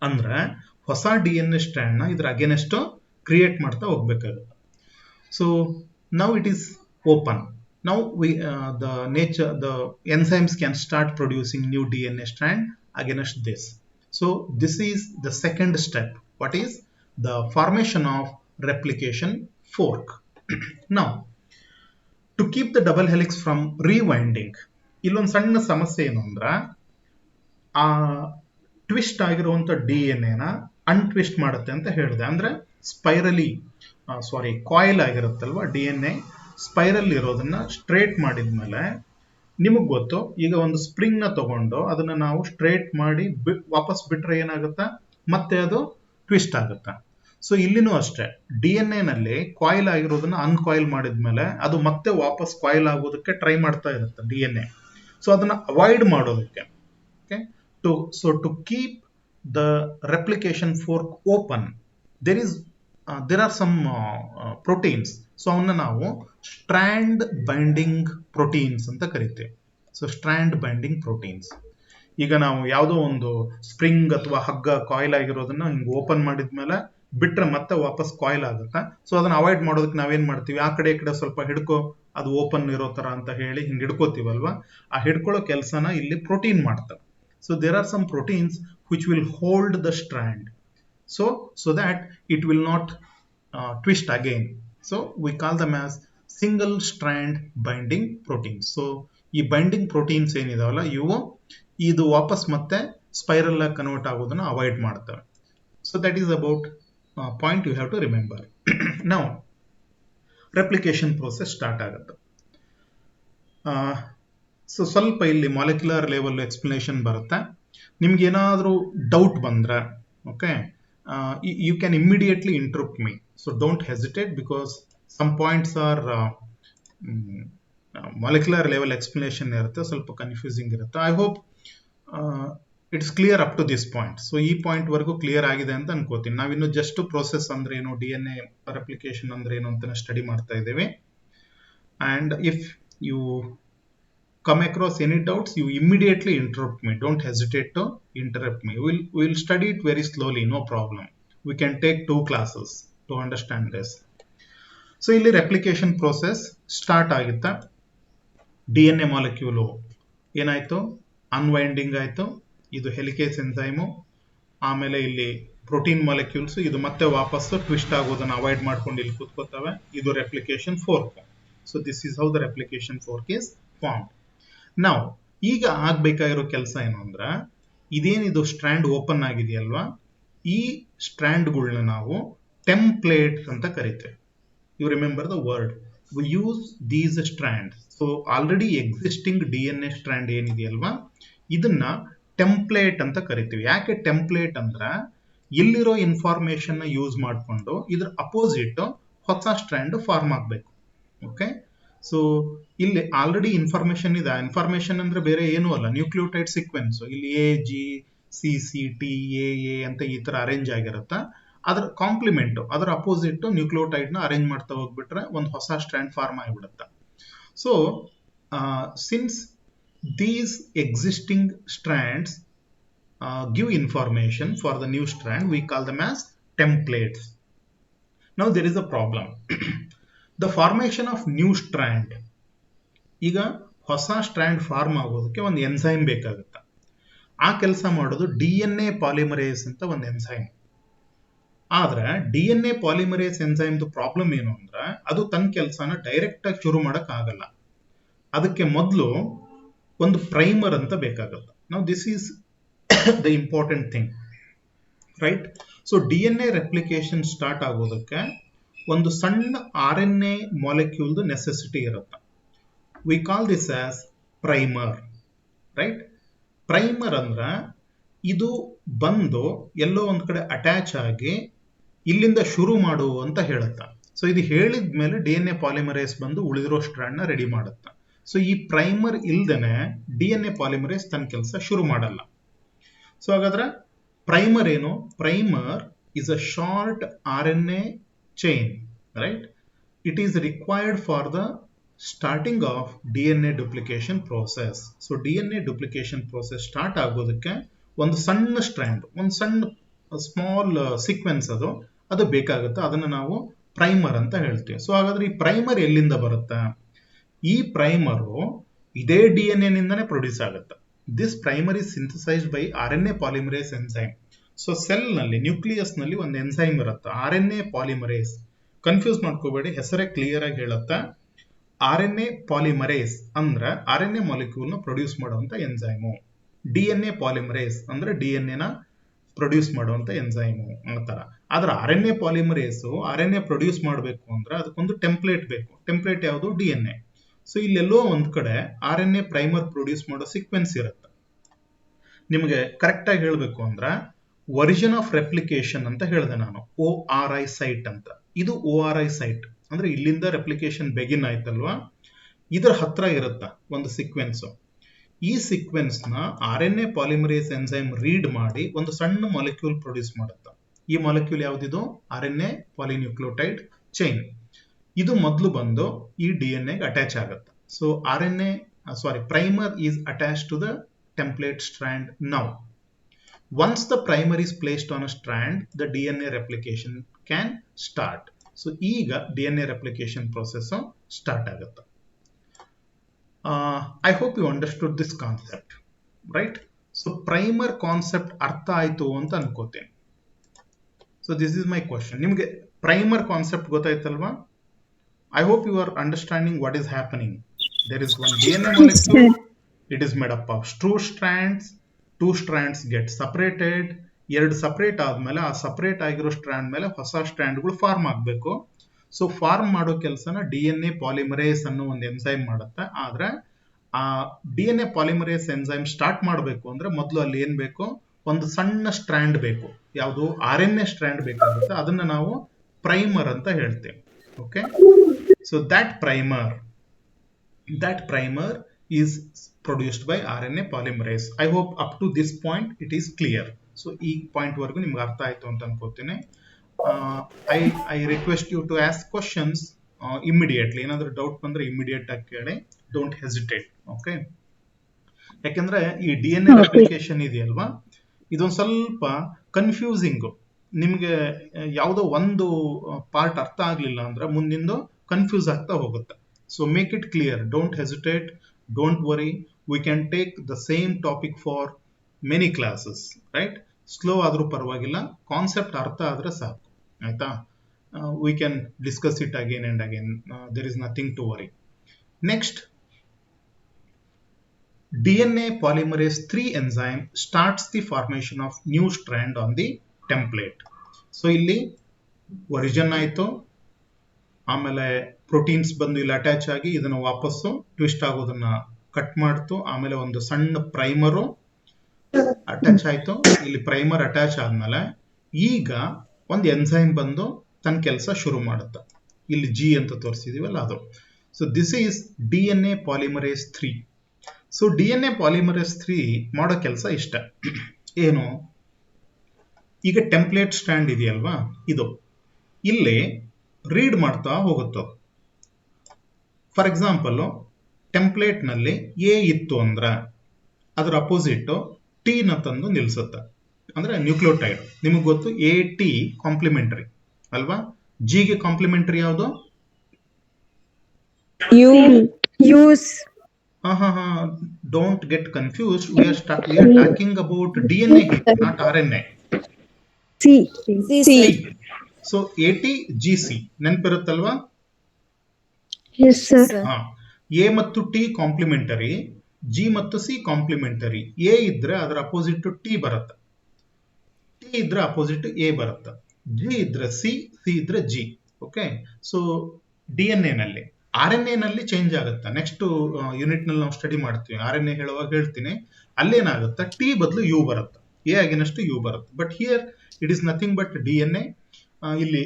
ಅಂದ್ರೆ ಹೊಸ DNA ಸ್ಟ್ರಾಂಡ್ ನ ಇದ್ರ ಅಗೇನೆಸ್ಟ್ ಕ್ರಿಯೇಟ್ ಮಾಡ್ತಾ ಹೋಗ್ಬೇಕಾಗುತ್ತೆ. So now it is open. Now the enzymes can start producing new DNA strand against this. So this is the second step. What is the formation of replication fork? Now to keep the double helix from rewinding, ಇಲ್ಲೊಂದು ಸಣ್ಣ ಸಮಸ್ಯೆ ಏನು ಅಂದ್ರೆ, ಆ twist ಆಗಿರುವಂತ DNA ನ ಅನ್ಟ್ವಿಸ್ಟ್ ಮಾಡುತ್ತೆ ಅಂತ ಹೇಳಿದೆ. ಅಂದ್ರೆ ಕಾಯಿಲ್ ಆಗಿರುತ್ತಲ್ವಾ DNA, ಸ್ಪೈರಲ್ ಇರೋದನ್ನ ಸ್ಟ್ರೇಟ್ ಮಾಡಿದ್ಮೇಲೆ ನಿಮಗ್ ಗೊತ್ತು, ಈಗ ಒಂದು ಸ್ಪ್ರಿಂಗ್ ನ ತಗೊಂಡು ಅದನ್ನ ನಾವು ಸ್ಟ್ರೇಟ್ ಮಾಡಿ ವಾಪಸ್ ಬಿಟ್ರೆ ಏನಾಗುತ್ತಾ, ಮತ್ತೆ ಅದು ಟ್ವಿಸ್ಟ್ ಆಗುತ್ತಾ. ಸೊ ಇಲ್ಲಿನೂ ಅಷ್ಟೇ, DNA ನಲ್ಲಿ ಕಾಯಿಲ್ ಆಗಿರೋದನ್ನ ಅನ್ಕಾಯಿಲ್ ಮಾಡಿದ್ಮೇಲೆ ಅದು ಮತ್ತೆ ವಾಪಸ್ ಕಾಯಿಲ್ ಆಗೋದಕ್ಕೆ ಟ್ರೈ ಮಾಡ್ತಾ ಇರುತ್ತೆ DNA. ಸೊ ಅದನ್ನ ಅವಾಯ್ಡ್ ಮಾಡೋದಕ್ಕೆ, to keep the replication fork open, there are some proteins. So ಅವನ್ನ ನಾವು ಸ್ಟ್ರಾಂಡ್ ಬೈಂಡಿಂಗ್ ಪ್ರೋಟೀನ್ಸ್ ಅಂತ ಕರಿತೇವೆ. So strand binding proteins. ಈಗ ನಾವು ಯಾವುದೋ ಒಂದು ಸ್ಪ್ರಿಂಗ್ ಅಥವಾ ಹಗ್ಗ ಕಾಯಿಲ್ ಆಗಿರೋದನ್ನ ಹಿಂಗೆ ಓಪನ್ ಮಾಡಿದ್ಮೇಲೆ ಬಿಟ್ರೆ ಮತ್ತೆ ವಾಪಸ್ ಕಾಯಿಲ್ ಆಗುತ್ತೆ. ಸೊ ಅದನ್ನ ಅವಾಯ್ಡ್ ಮಾಡೋದಕ್ಕೆ ನಾವೇನ್ ಮಾಡ್ತೀವಿ, ಆ ಕಡೆ ಈ ಕಡೆ ಸ್ವಲ್ಪ ಹಿಡ್ಕೋ, ಅದು ಓಪನ್ ಇರೋ ತರ ಅಂತ ಹೇಳಿ ಹಿಂಗೆ ಹಿಡ್ಕೋತೀವಲ್ವಾ, ಆ ಹಿಡ್ಕೊಳ್ಳೋ ಕೆಲಸನ ಇಲ್ಲಿ ಪ್ರೋಟೀನ್ ಮಾಡ್ತಾರೆ. So there are some proteins which will hold the strand so that it will not twist again. So we call them as single strand binding proteins. So ಈ ಬೈಂಡಿಂಗ್ ಪ್ರೋಟೀನ್ಸ್ ಏನಿದಾವಲ್ಲ, ಇದು ವಾಪಸ್ ಮತ್ತೆ ಸ್ಪೈರಲ್ ಆಗಿ convert ಆಗೋದನ್ನ avoid ಮಾಡ್ತವೆ. So that is about point you have to remember. ನಾವು replication process start ಆಗುತ್ತೆ. ಸೊ ಸ್ವಲ್ಪ ಇಲ್ಲಿ ಮಾಲಿಕ್ಯುಲರ್ ಲೆವೆಲ್ ಎಕ್ಸ್ಪ್ಲನೇಷನ್ ಬರುತ್ತೆ. ನಿಮ್ಗೆ ಏನಾದರೂ ಡೌಟ್ ಬಂದ್ರೆ, okay, you can immediately interrupt me. So don't hesitate, because some points are molecular level explanation irutte, ಸ್ವಲ್ಪ confusing irutte. I hope it's clear up to this point. So ಈ point ವರೆಗೂ clear ಆಗಿದೆ ಅಂತ ಅನ್ಕೋತೀನಿ. ನಾವಿನ್ನು just process ಅಂದ್ರೆ ಏನು, DNA replication ಅಂದ್ರೆ ಏನು ಅಂತ ಸ್ಟಡಿ ಮಾಡ್ತಾ ಇದ್ದೇವೆ. And if you come across any doubts, you immediately interrupt me. Don't hesitate to interrupt me. We'll study it very slowly, no problem. We can take 2 classes to understand this. So ಇಲ್ಲಿ replication process start ಆಗುತ್ತಾ, DNA molecule ಏನಾಯ್ತು, unwinding ಆಯ್ತು, ಇದು helicase ಎಂಜೈಮು, ಆಮೇಲೆ ಇಲ್ಲಿ protein molecules ಇದು ಮತ್ತೆ ವಾಪಸ್ಸು ಟ್ವಿಸ್ಟ್ ಆಗೋದನ್ನು ಅವಾಯ್ಡ್ ಮಾಡ್ಕೊಂಡು ಇಲ್ಲಿ ಕೂತ್ಕೋತವೆ. ಇದು replication fork. So this is how the replication fork is form. ನಾವು ಈಗ ಆಗ್ಬೇಕಾಗಿರೋ ಕೆಲಸ ಏನು ಅಂದ್ರೆ, ಇದೇನಿದು ಸ್ಟ್ರ್ಯಾಂಡ್ ಓಪನ್ ಆಗಿದೆಯಲ್ವಾ, ಈ ಸ್ಟ್ರ್ಯಾಂಡ್ಗಳನ್ನ ನಾವು ಟೆಂಪ್ಲೇಟ್ ಅಂತ ಕರಿತೇವೆ. You remember the word, we use these strand. So already existing DNA strand ಏನಿದೆಯಲ್ವಾ, ಇದನ್ನ ಟೆಂಪ್ಲೇಟ್ ಅಂತ ಕರಿತೀವಿ. ಯಾಕೆ ಟೆಂಪ್ಲೇಟ್ ಅಂದ್ರೆ, ಇಲ್ಲಿರೋ ಇನ್ಫಾರ್ಮೇಶನ್ ಯೂಸ್ ಮಾಡಿಕೊಂಡು ಇದ್ರ ಅಪೋಸಿಟ್ ಹೊಸ ಸ್ಟ್ರ್ಯಾಂಡ್ ಫಾರ್ಮ್ ಆಗಬೇಕು. ಓಕೆ, ಸೊ ಇಲ್ಲಿ ಆಲ್ರೆಡಿ ಇನ್ಫಾರ್ಮೇಶನ್ ಇದೆ. ಇನ್ಫಾರ್ಮೇಶನ್ ಅಂದ್ರೆ ಬೇರೆ ಏನೂ ಅಲ್ಲ, ನ್ಯೂಕ್ಲಿಯೋಟೈಡ್ ಸೀಕ್ವೆನ್ಸ್. ಇಲ್ಲಿ AGCCT ಅಂತ ಈ ತರ ಅರೇಂಜ್ ಆಗಿರುತ್ತೆ. ಅದರ ಕಾಂಪ್ಲಿಮೆಂಟ್, ಅದರ ಅಪೋಸಿಟ್ ನ್ಯೂಕ್ಲಿಯೋಟೈಡ್ ನ ಅರೇಂಜ್ ಮಾಡ್ತಾ ಹೋಗ್ಬಿಟ್ರೆ ಒಂದು ಹೊಸ ಸ್ಟ್ರ್ಯಾಂಡ್ ಫಾರ್ಮ್ ಆಗಿಬಿಡುತ್ತೆ. So since these existing strands give information for the new strand, we call them as templates. Now there is a problem. The formation of new strand, ಈಗ ಹೊಸ strand form ಆಗೋದಕ್ಕೆ ಒಂದು enzyme ಬೇಕಾಗುತ್ತೆ. ಆ ಕೆಲಸ ಮಾಡೋದು DNA polymerase ಅಂತ ಒಂದು ಎನ್ಸೈಮ್. ಆದ್ರೆ DNA ಪಾಲಿಮರೇಸ್ ಎನ್ಸೈಮ್ದು ಪ್ರಾಬ್ಲಮ್ ಏನು ಅಂದ್ರೆ, ಅದು ತನ್ನ ಕೆಲಸನ ಡೈರೆಕ್ಟ್ ಆಗಿ ಶುರು ಮಾಡಕ್ ಆಗಲ್ಲ. ಅದಕ್ಕೆ ಮೊದಲು ಒಂದು ಪ್ರೈಮರ್ ಅಂತ ಬೇಕಾಗುತ್ತೆ. Now this is the important thing, right? So DNA replication start ಆಗೋದಕ್ಕೆ ಒಂದು ಸಣ್ಣ RNA ಮಾಲಿಕ್ಯೂಲ್ದು ನೆಸೆಸಿಟಿ ಇರುತ್ತೆ. We call this as primer, right? Primer ಅಂದ್ರೆ ಇದು ಬಂದು ಎಲ್ಲೋ ಒಂದ್ ಕಡೆ ಅಟ್ಯಾಚ್ ಆಗಿ ಇಲ್ಲಿಂದ ಶುರು ಮಾಡು ಅಂತ ಹೇಳುತ್ತೆ. ಸೊ ಇದು ಹೇಳಿದ್ಮೇಲೆ DNA ಪಾಲಿಮರೇಸ್ ಬಂದು ಉಳಿದಿರೋ ಸ್ಟ್ರಾಂಡ್ ನ ರೆಡಿ ಮಾಡುತ್ತೆ. ಸೊ ಈ ಪ್ರೈಮರ್ ಇಲ್ದೇನೆ DNA ಪಾಲಿಮರೇಸ್ ತನ್ನ ಕೆಲಸ ಶುರು ಮಾಡಲ್ಲ. ಸೊ ಹಾಗಾದ್ರೆ ಪ್ರೈಮರ್ ಏನು? Primer is a short RNA chain, right? It is required for the starting of DNA duplication process. So DNA duplication process start ಆಗೋದಕ್ಕೆ ಒಂದು ಸಣ್ಣ ಸ್ಟ್ರಾಂಡ್, ಒಂದು ಸಣ್ಣ ಸ್ಮಾಲ್ ಸೀಕ್ವೆನ್ಸ್ ಅದು ಬೇಕಾಗುತ್ತೆ. ಅದನ್ನ ನಾವು ಪ್ರೈಮರ್ ಅಂತ ಹೇಳ್ತೀವಿ. ಸೊ ಹಾಗಾದ್ರೆ ಈ ಪ್ರೈಮರ್ ಎಲ್ಲಿಂದ ಬರುತ್ತೆ? ಈ ಪ್ರೈಮರು ಇದೇ DNA ನಿಂದನೇ ಪ್ರೊಡ್ಯೂಸ್ ಆಗುತ್ತೆ. This primer is synthesised by RNA polymerase enzyme. So cell ನಲ್ಲಿ, ನ್ಯೂಕ್ಲಿಯಸ್ ನಲ್ಲಿ ಒಂದು ಎನ್ಸೈಮ್ ಇರುತ್ತೆ, RNA ಪಾಲಿಮರೇಸ್. ಕನ್ಫ್ಯೂಸ್ ಮಾಡ್ಕೋಬೇಡಿ, ಹೆಸರೇ ಕ್ಲಿಯರ್ ಆಗಿ ಹೇಳುತ್ತೆ. RNA ಪಾಲಿಮರೇಸ್ ಅಂದ್ರೆ RNA ಮಾಲಿಕ್ಯೂಲ್ ನ ಪ್ರೊಡ್ಯೂಸ್ ಮಾಡುವಂತ ಎನ್ಸೈಮು. DNA ಪಾಲಿಮರೇಸ್ ಅಂದ್ರೆ DNA ನ ಪ್ರೊಡ್ಯೂಸ್ ಮಾಡುವಂತ ಎನ್ಸೈಮು ಅಂತಾರ. ಆದ್ರೆ RNA ಪಾಲಿಮರೇಸ್ RNA ಪ್ರೊಡ್ಯೂಸ್ ಮಾಡಬೇಕು ಅಂದ್ರೆ ಅದಕ್ಕೊಂದು ಟೆಂಪ್ಲೇಟ್ ಬೇಕು. ಟೆಂಪ್ಲೇಟ್ ಯಾವುದು? DNA. ಸೊ ಇಲ್ಲೆಲ್ಲೋ ಒಂದ್ ಕಡೆ RNA ಪ್ರೈಮರ್ ಪ್ರೊಡ್ಯೂಸ್ ಮಾಡೋ ಸೀಕ್ವೆನ್ಸ್ ಇರುತ್ತೆ. ನಿಮಗೆ ಕರೆಕ್ಟ್ ಆಗಿ ಹೇಳ್ಬೇಕು ಅಂದ್ರೆ ಒರಿಜಿನ್ ಆಫ್ ರೆಪ್ಲಿಕೇಶನ್ ಅಂತ ಹೇಳಿದೆ ನಾನು, ORI ಸೈಟ್ ಅಂತ. ಇದು ORI ಸೈಟ್ ಅಂದ್ರೆ ಇಲ್ಲಿಂದ ರೆಪ್ಲಿಕೇಶನ್ ಬೆಗಿನ್ ಆಯ್ತಲ್ವಾ, ಇದರ ಹತ್ರ ಇರುತ್ತ ಒಂದು ಸೀಕ್ವೆನ್ಸ್. ಈ ಸೀಕ್ವೆನ್ಸ್ ನ RNA ಪಾಲಿಮರೇಸ್ ಎನ್ಸೈಮ್ ರೀಡ್ ಮಾಡಿ ಒಂದು ಸಣ್ಣ ಮಾಲಿಕ್ಯೂಲ್ ಪ್ರೊಡ್ಯೂಸ್ ಮಾಡುತ್ತೆ. ಈ ಮಾಲಿಕ್ಯೂಲ್ ಯಾವ್ದಿದು? RNA polynucleotide chain. ಇದು ಮೊದಲು ಬಂದು ಈ DNA ಗೆ ಅಟ್ಯಾಚ್ ಆಗುತ್ತೆ. So primer is attach to the template strand. Now once the primer is placed on a strand, the DNA replication can start. So ಈಗ DNA replication process start ಆಗುತ್ತೆ. I hope you understood this concept, right? So primer concept ಅರ್ಥ ಆಯ್ತು ಅಂತ ಅನ್ಕೋತೇನೆ. So this is my question. ನಿಮಗೆ primer concept ಗೊತ್ತಾಯ್ತಲ್ವಾ? I hope you are understanding what is happening. There is one DNA molecule. It is made up of two strands. Two strands get separated. ಎರಡು separate ಆದ್ಮೇಲೆ ಆ separate ಆಗಿರೋ strand ಮೇಲೆ ಹೊಸ ಸ್ಟ್ರಾಂಡ್ಗಳು form ಆಗಬೇಕು. So form ಮಾಡೋ ಕೆಲಸನ DNA polymerase ಅನ್ನೋ ಒಂದು ಎನ್ಸೈಮ್ ಮಾಡುತ್ತೆ. ಆದ್ರೆ ಆ DNA ಪಾಲಿಮರೇಸ್ ಎನ್ಸೈಮ್ ಸ್ಟಾರ್ಟ್ ಮಾಡಬೇಕು ಅಂದ್ರೆ ಮೊದಲು ಅಲ್ಲಿ ಏನ್ ಬೇಕು? ಒಂದು ಸಣ್ಣ ಸ್ಟ್ರಾಂಡ್ ಬೇಕು. ಯಾವುದು? RNA ಸ್ಟ್ರಾಂಡ್ ಬೇಕಾಗುತ್ತೆ. ಅದನ್ನ ನಾವು ಪ್ರೈಮರ್ ಅಂತ ಹೇಳ್ತೇವೆ. Okay, so that primer is produced by RNA polymerase. I hope up to this point it is clear. So ಈ ಪಾಯಿಂಟ್ ವರೆಗೂ ನಿಮ್ಗೆ ಅರ್ಥ ಆಯ್ತು ಅಂತ ಅನ್ಕೋತೀನಿ. I request you to ask questions immediately. ಏನಾದ್ರೂ ಡೌಟ್ ಬಂದ್ರೆ ಇಮಿಡಿಯೇಟ್ ಆಗಿ ಕೇಳಿ. Don't hesitate. ಓಕೆ, ಯಾಕೆಂದ್ರೆ ಈ DNA ರೆಪ್ಲಿಕೇಶನ್ ಇದೆಯಲ್ವಾ, ಇದೊಂದು ಸ್ವಲ್ಪ ಕನ್ಫ್ಯೂಸಿಂಗ್. ನಿಮ್ಗೆ ಯಾವುದೋ ಒಂದು ಪಾರ್ಟ್ ಅರ್ಥ ಆಗ್ಲಿಲ್ಲ ಅಂದ್ರೆ ಮುಂದಿಂದು ಕನ್ಫ್ಯೂಸ್ ಆಗ್ತಾ ಹೋಗುತ್ತೆ. So make it clear, don't hesitate, don't worry, we can take the same topic for many classes, right? Slow ಆದ್ರೂ ಪರವಾಗಿಲ್ಲ, ಕಾನ್ಸೆಪ್ಟ್ ಅರ್ಥ ಆದ್ರೆ ಸಾಕು, ಆಯ್ತಾ? We can discuss it again and again, there is nothing to worry. Next, DNA polymerase 3 enzyme starts the formation of new strand on the template. So ಇಲ್ಲಿ origin ಆಯಿತು, ಆಮೇಲೆ proteins ಬಂದು ಇಲ್ಲಿ ಅಟ್ಯಾಚ್ ಆಗಿ ಇದನ್ನು ವಾಪಸ್ಸು ಟ್ವಿಸ್ಟ್ ಆಗೋದನ್ನ ಕಟ್ ಮಾಡ್ತು, ಆಮೇಲೆ ಒಂದು ಸಣ್ಣ ಪ್ರೈಮರು ಅಟ್ಯಾಚ್ ಆಯಿತು. ಇಲ್ಲಿ ಪ್ರೈಮರ್ ಅಟ್ಯಾಚ್ ಆದ್ಮೇಲೆ ಈಗ ಒಂದು ಎನ್ಸೈಮ್ ಬಂದು ತನ್ನ ಕೆಲಸ ಶುರು ಮಾಡುತ್ತೆ. ಇಲ್ಲಿ G ಅಂತ ತೋರಿಸಿದೀವಲ್ಲ ಅದು. So this is DNA polymerase 3. So DNA polymerase 3 ಮಾಡೋ ಕೆಲಸ ಇಷ್ಟ. ಏನು? ಈಗ ಟೆಂಪ್ಲೇಟ್ ಸ್ಟ್ಯಾಂಡ್ ಇದೆಯಲ್ವಾ, ಇದು ಇಲ್ಲಿ ರೀಡ್ ಮಾಡ್ತಾ ಹೋಗುತ್ತೆ. ಫಾರ್ ಎಕ್ಸಾಂಪಲ್, ಟೆಂಪ್ಲೇಟ್ ನಲ್ಲಿ ಎ ಇತ್ತು ಅಂದ್ರೆ ಅದರ ಅಪೋಸಿಟ್ ಟಿ ನ ತಂದು ನಿಲ್ಸುತ್ತೆ, ಅಂದ್ರೆ ನ್ಯೂಕ್ಲಿಯೋಟೈಡ್. ನಿಮಗೆ ಗೊತ್ತು AT ಕಾಂಪ್ಲಿಮೆಂಟರಿ ಅಲ್ವಾ? ಜಿಗೆ ಕಾಂಪ್ಲಿಮೆಂಟರಿ ಯಾವುದು? Don't get confused. We are talking about DNA here, not RNA. C. So AT GC ನೆನಪಿರುತ್ತಲ್ವಾ? Yes sir. A ಮತ್ತು T ಕಾಂಪ್ಲಿಮೆಂಟರಿ, G ಮತ್ತು C ಕಾಂಪ್ಲಿಮೆಂಟರಿ. A ಇದ್ರೆ ಅದರ ಅಪೋಸಿಟ್ T ಬರುತ್ತೆ, T ಇದ್ರೆ ಅಪೋಸಿಟ್ A ಬರುತ್ತೆ, G ಇದ್ರೆ C, C ಇದ್ರೆ G. Okay, so DNA ನಲ್ಲಿ RNA ನಲ್ಲಿ ಚೇಂಜ್ ಆಗುತ್ತೆ. ನೆಕ್ಸ್ಟ್ ಯೂನಿಟ್ ನಲ್ಲಿ ನಾವು ಸ್ಟಡಿ ಮಾಡ್ತೀವಿ, RNA ಹೇಳುವಾಗ ಹೇಳ್ತೀನಿ. ಅಲ್ಲೇನಾಗುತ್ತೆ, T ಬದಲು U ಬರುತ್ತೆ, A ಆಗಿನಷ್ಟು U ಬರುತ್ತೆ. But here it is nothing but DNA. ಇಲ್ಲಿ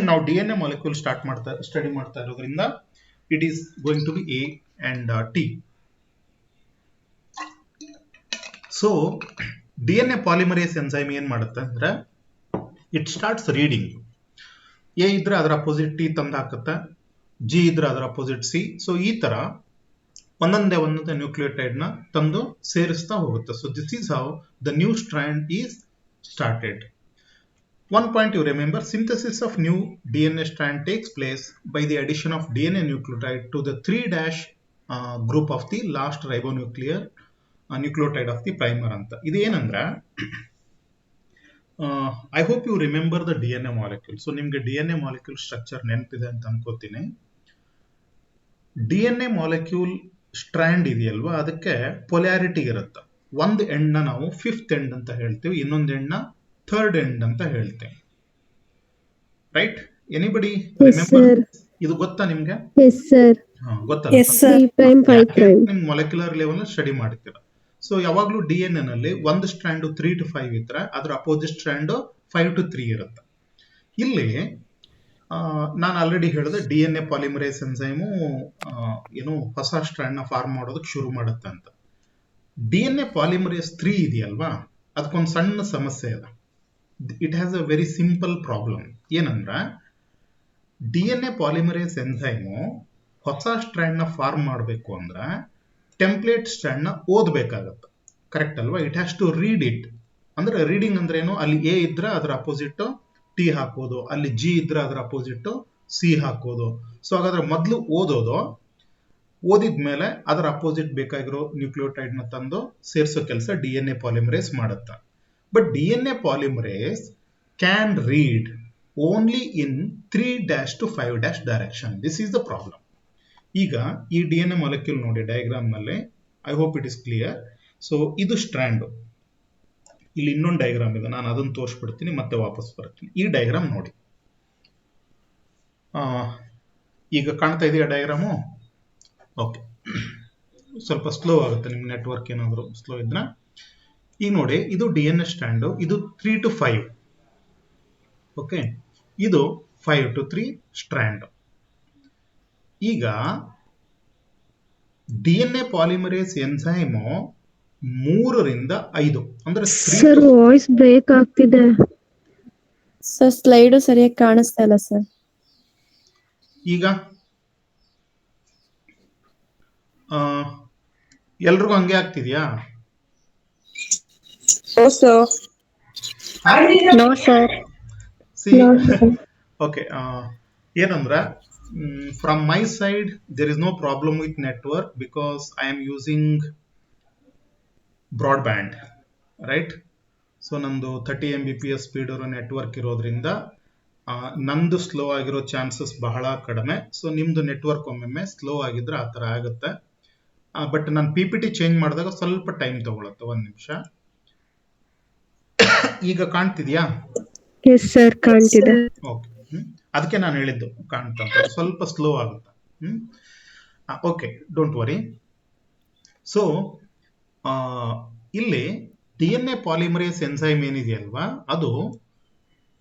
ನಾವು DNA ಮಾಲಿಕ್ಯೂಲ್ ಸ್ಟಡಿ ಮಾಡ್ತಾ ಇರೋದ್ರಿಂದ it is going to be A and T. So DNA polymerase enzyme ಏನ್ ಮಾಡುತ್ತೆ ಅಂದ್ರೆ, ಇಟ್ ಸ್ಟಾರ್ಟ್ಸ್ ರೀಡಿಂಗ್. A ಇದ್ರೆ ಅದರ ಅಪೋಸಿಟ್ T ತಂದು ಹಾಕುತ್ತೆ, G ಇದ್ರೆ ಅದರ ಅಪೋಸಿಟ್ C. ಸೊ ಈ ತರ ಒಂದೊಂದೇ ನ್ಯೂಕ್ಲಿಯೋಟೈಡ್ ನ ತಂದು ಸೇರಿಸ್ತಾ ಹೋಗುತ್ತೆ. So this is how the new strand is started. One point you remember, synthesis of new DNA strand takes place by the addition of DNA nucleotide to the 3' group of the last ribonuclear nucleotide of the primer ಅಂತ. ಇದೇನಂದ್ರೆ, I hope you remember the DNA molecule. So ನಿಮ್ಗೆ DNA molecule structure ನೆನಪಿದೆ ಅಂತ ಅನ್ಕೋತೀನಿ. DNA molecule strand ಇದೆಯಲ್ವಾ, ಅದಕ್ಕೆ polarity ಇರುತ್ತೆ. ಒಂದು ಎಂಡ್ ನ ನಾವು 5th ಎಂಡ್ ಅಂತ ಹೇಳ್ತೀವಿ, ಇನ್ನೊಂದು ಎಂಡ್ ನ 3rd ಎಂಡ್ ಅಂತ ಹೇಳ್ತೇವೆ, ರೈಟ್? Anybody remember? ಇದು ಗೊತ್ತಾ ನಿಮ್ಗೆ? ಗೊತ್ತಾ? ನಿಮ್ ಮೊಲೆಕ್ಯುಲರ್ ಲೆವೆಲ್ ಸ್ಟಡಿ ಮಾಡ್ತೀರಾ. ಸೊ ಯಾವಾಗ್ಲೂ DNA ನಲ್ಲಿ ಒಂದು ಸ್ಟ್ರಾಂಡ್ 3 to 5 ಇದ್ರೆ ಅದರ ಅಪೋಸಿಟ್ ಸ್ಟ್ರಾಂಡ್ 5 to 3 ಇರುತ್ತೆ. ಇಲ್ಲಿ ನಾನು ಆಲ್ರೆಡಿ ಹೇಳಿದೆ, DNA ಪಾಲಿಮರೇಸ್ ಎನ್ಸೈಮು ಏನು ಹೊಸ ಸ್ಟ್ರಾಂಡ್ ನ ಫಾರ್ಮ್ ಮಾಡೋದಕ್ಕೆ ಶುರು ಮಾಡುತ್ತೆ ಅಂತ. DNA ಪಾಲಿಮರೇಸ್ 3 ಇದೆಯಲ್ವಾ, ಅದಕ್ಕೊಂದು ಸಣ್ಣ ಸಮಸ್ಯೆ ಇದೆ. It has a very simple problem. ಏನಂದ್ರೆ, DNA ಪಾಲಿಮರೇಸ್ ಎನ್ಸೈಮು ಹೊಸ ಸ್ಟ್ರಾಂಡ್ ನ ಫಾರ್ಮ್ ಮಾಡಬೇಕು ಅಂದ್ರೆ ಟೆಂಪ್ಲೇಟ್ ಸ್ಟ್ರಾಂಡ್ ನ ಓದಬೇಕಾಗತ್ತೆ, ಕರೆಕ್ಟ್ ಅಲ್ವಾ? It has to read it. ಅಂದ್ರೆ ರೀಡಿಂಗ್ ಅಂದ್ರೆ ಏನು? ಅಲ್ಲಿ A ಇದ್ರೆ ಅದರ ಅಪೋಸಿಟ್ T ಹಾಕೋದು, ಅಲ್ಲಿ G ಇದ್ರೆ ಅದರ ಅಪೋಸಿಟ್ C ಹಾಕೋದು. ಸೊ ಹಾಗಾದ್ರೆ ಮೊದಲು ಓದೋದು, ಓದಿದ್ಮೇಲೆ ಅದರ ಅಪೋಸಿಟ್ ಬೇಕಾಗಿರೋ ನ್ಯೂಕ್ಲಿಯೋಟೈಡ್ ನ ತಂದು ಸೇರಿಸೋ ಕೆಲಸ DNA ಪಾಲಿಮರೇಸ್ ಮಾಡುತ್ತೆ. But DNA polymerase can read only in 3' to 5' direction. This is the problem. ಈಗ ಈ DNA ಮಾಲಿಕ್ಯೂಲ್ ನೋಡಿ ಡಯಾಗ್ರಾಮ್ ನಲ್ಲಿ, I hope it is clear. So ಇದು ಸ್ಟ್ರಾಂಡ್. ಇಲ್ಲಿ ಇನ್ನೊಂದು ಡಯಾಗ್ರಾಮ್ ಇದೆ, ನಾನು ಅದನ್ನು ತೋರಿಸ್ಬಿಡ್ತೀನಿ ಮತ್ತೆ ವಾಪಸ್ ಬರ್ತೀನಿ. ಈ ಡಯಾಗ್ರಾಮ್ ನೋಡಿ, ಈಗ ಕಾಣ್ತಾ ಇದೆಯಾ ಡಯಾಗ್ರಾಮು? ಓಕೆ, ಸ್ವಲ್ಪ ಸ್ಲೋ ಆಗುತ್ತೆ, ನಿಮ್ ನೆಟ್ವರ್ಕ್ ಏನಾದ್ರು ಸ್ಲೋ ಇದ್ರೆ. ಈಗ ನೋಡಿ, ಇದು DNA ಸ್ಟ್ರಾಂಡ್, ಇದು 3 to 5. ಓಕೆ, ಇದು 5 to 3 ಸ್ಟ್ರಾಂಡ್. ಈಗ DNA ಪಾಲಿಮರೇಸ್ ಎನ್ಸೈಮು 3 ರಿಂದ 5 ಅಂದ್ರೆ ಸರ್ ವಾಯ್ಸ್ ಬ್ರೇಕ್ ಆಗ್ತಿದೆ ಸರ್. ಸ್ಲೈಡ್ ಸರಿಯಾಗಿ ಕಾಣಿಸ್ತಾ ಇಲ್ಲ ಸರ್. ಈಗ ಎಲ್ರಿಗೂ ಹಂಗೆ ಆಗ್ತಿದ್ಯಾ? So no sir. See okay, ಏನಂದ್ರೆ from my side there is no problem with network because I am using broadband, right? So ನಂದು 30 Mbps ಸ್ಪೀಡ್ ಇರೋ ನೆಟ್ವರ್ಕ್ ಇರೋದ್ರಿಂದ ನಂದು ಸ್ಲೋ ಆಗಿರೋ ಚಾನ್ಸಸ್ ಬಹಳ ಕಡಿಮೆ. ಸೊ ನಿಮ್ದು ನೆಟ್ವರ್ಕ್ ಒಮ್ಮೊಮ್ಮೆ ಸ್ಲೋ ಆಗಿದ್ರೆ ಆ ಥರ ಆಗುತ್ತೆ. ಬಟ್ ನಾನು PPT ಚೇಂಜ್ ಮಾಡಿದಾಗ ಸ್ವಲ್ಪ ಟೈಮ್ ತಗೊಳುತ್ತೆ. 1 ನಿಮಿಷ. ಈಗ ಕಾಣ್ತಿದ್ಯಾ? ಎಸ್ ಸರ್, ಕಾಣ್ತಿದೆ. ಓಕೆ, ಅದಕ್ಕೆ ನಾನು ಹೇಳಿದ್ದು ಕಾಣ್ತಂತ, ಸ್ವಲ್ಪ ಸ್ಲೋ ಆಗುತ್ತೆ. Okay, don't worry. ಸೊ ಇಲ್ಲಿ DNA ಪಾಲಿಮರೇಸ್ ಎನ್ಸೈಮ್ ಏನಿದೆಯಲ್ವಾ, ಅದು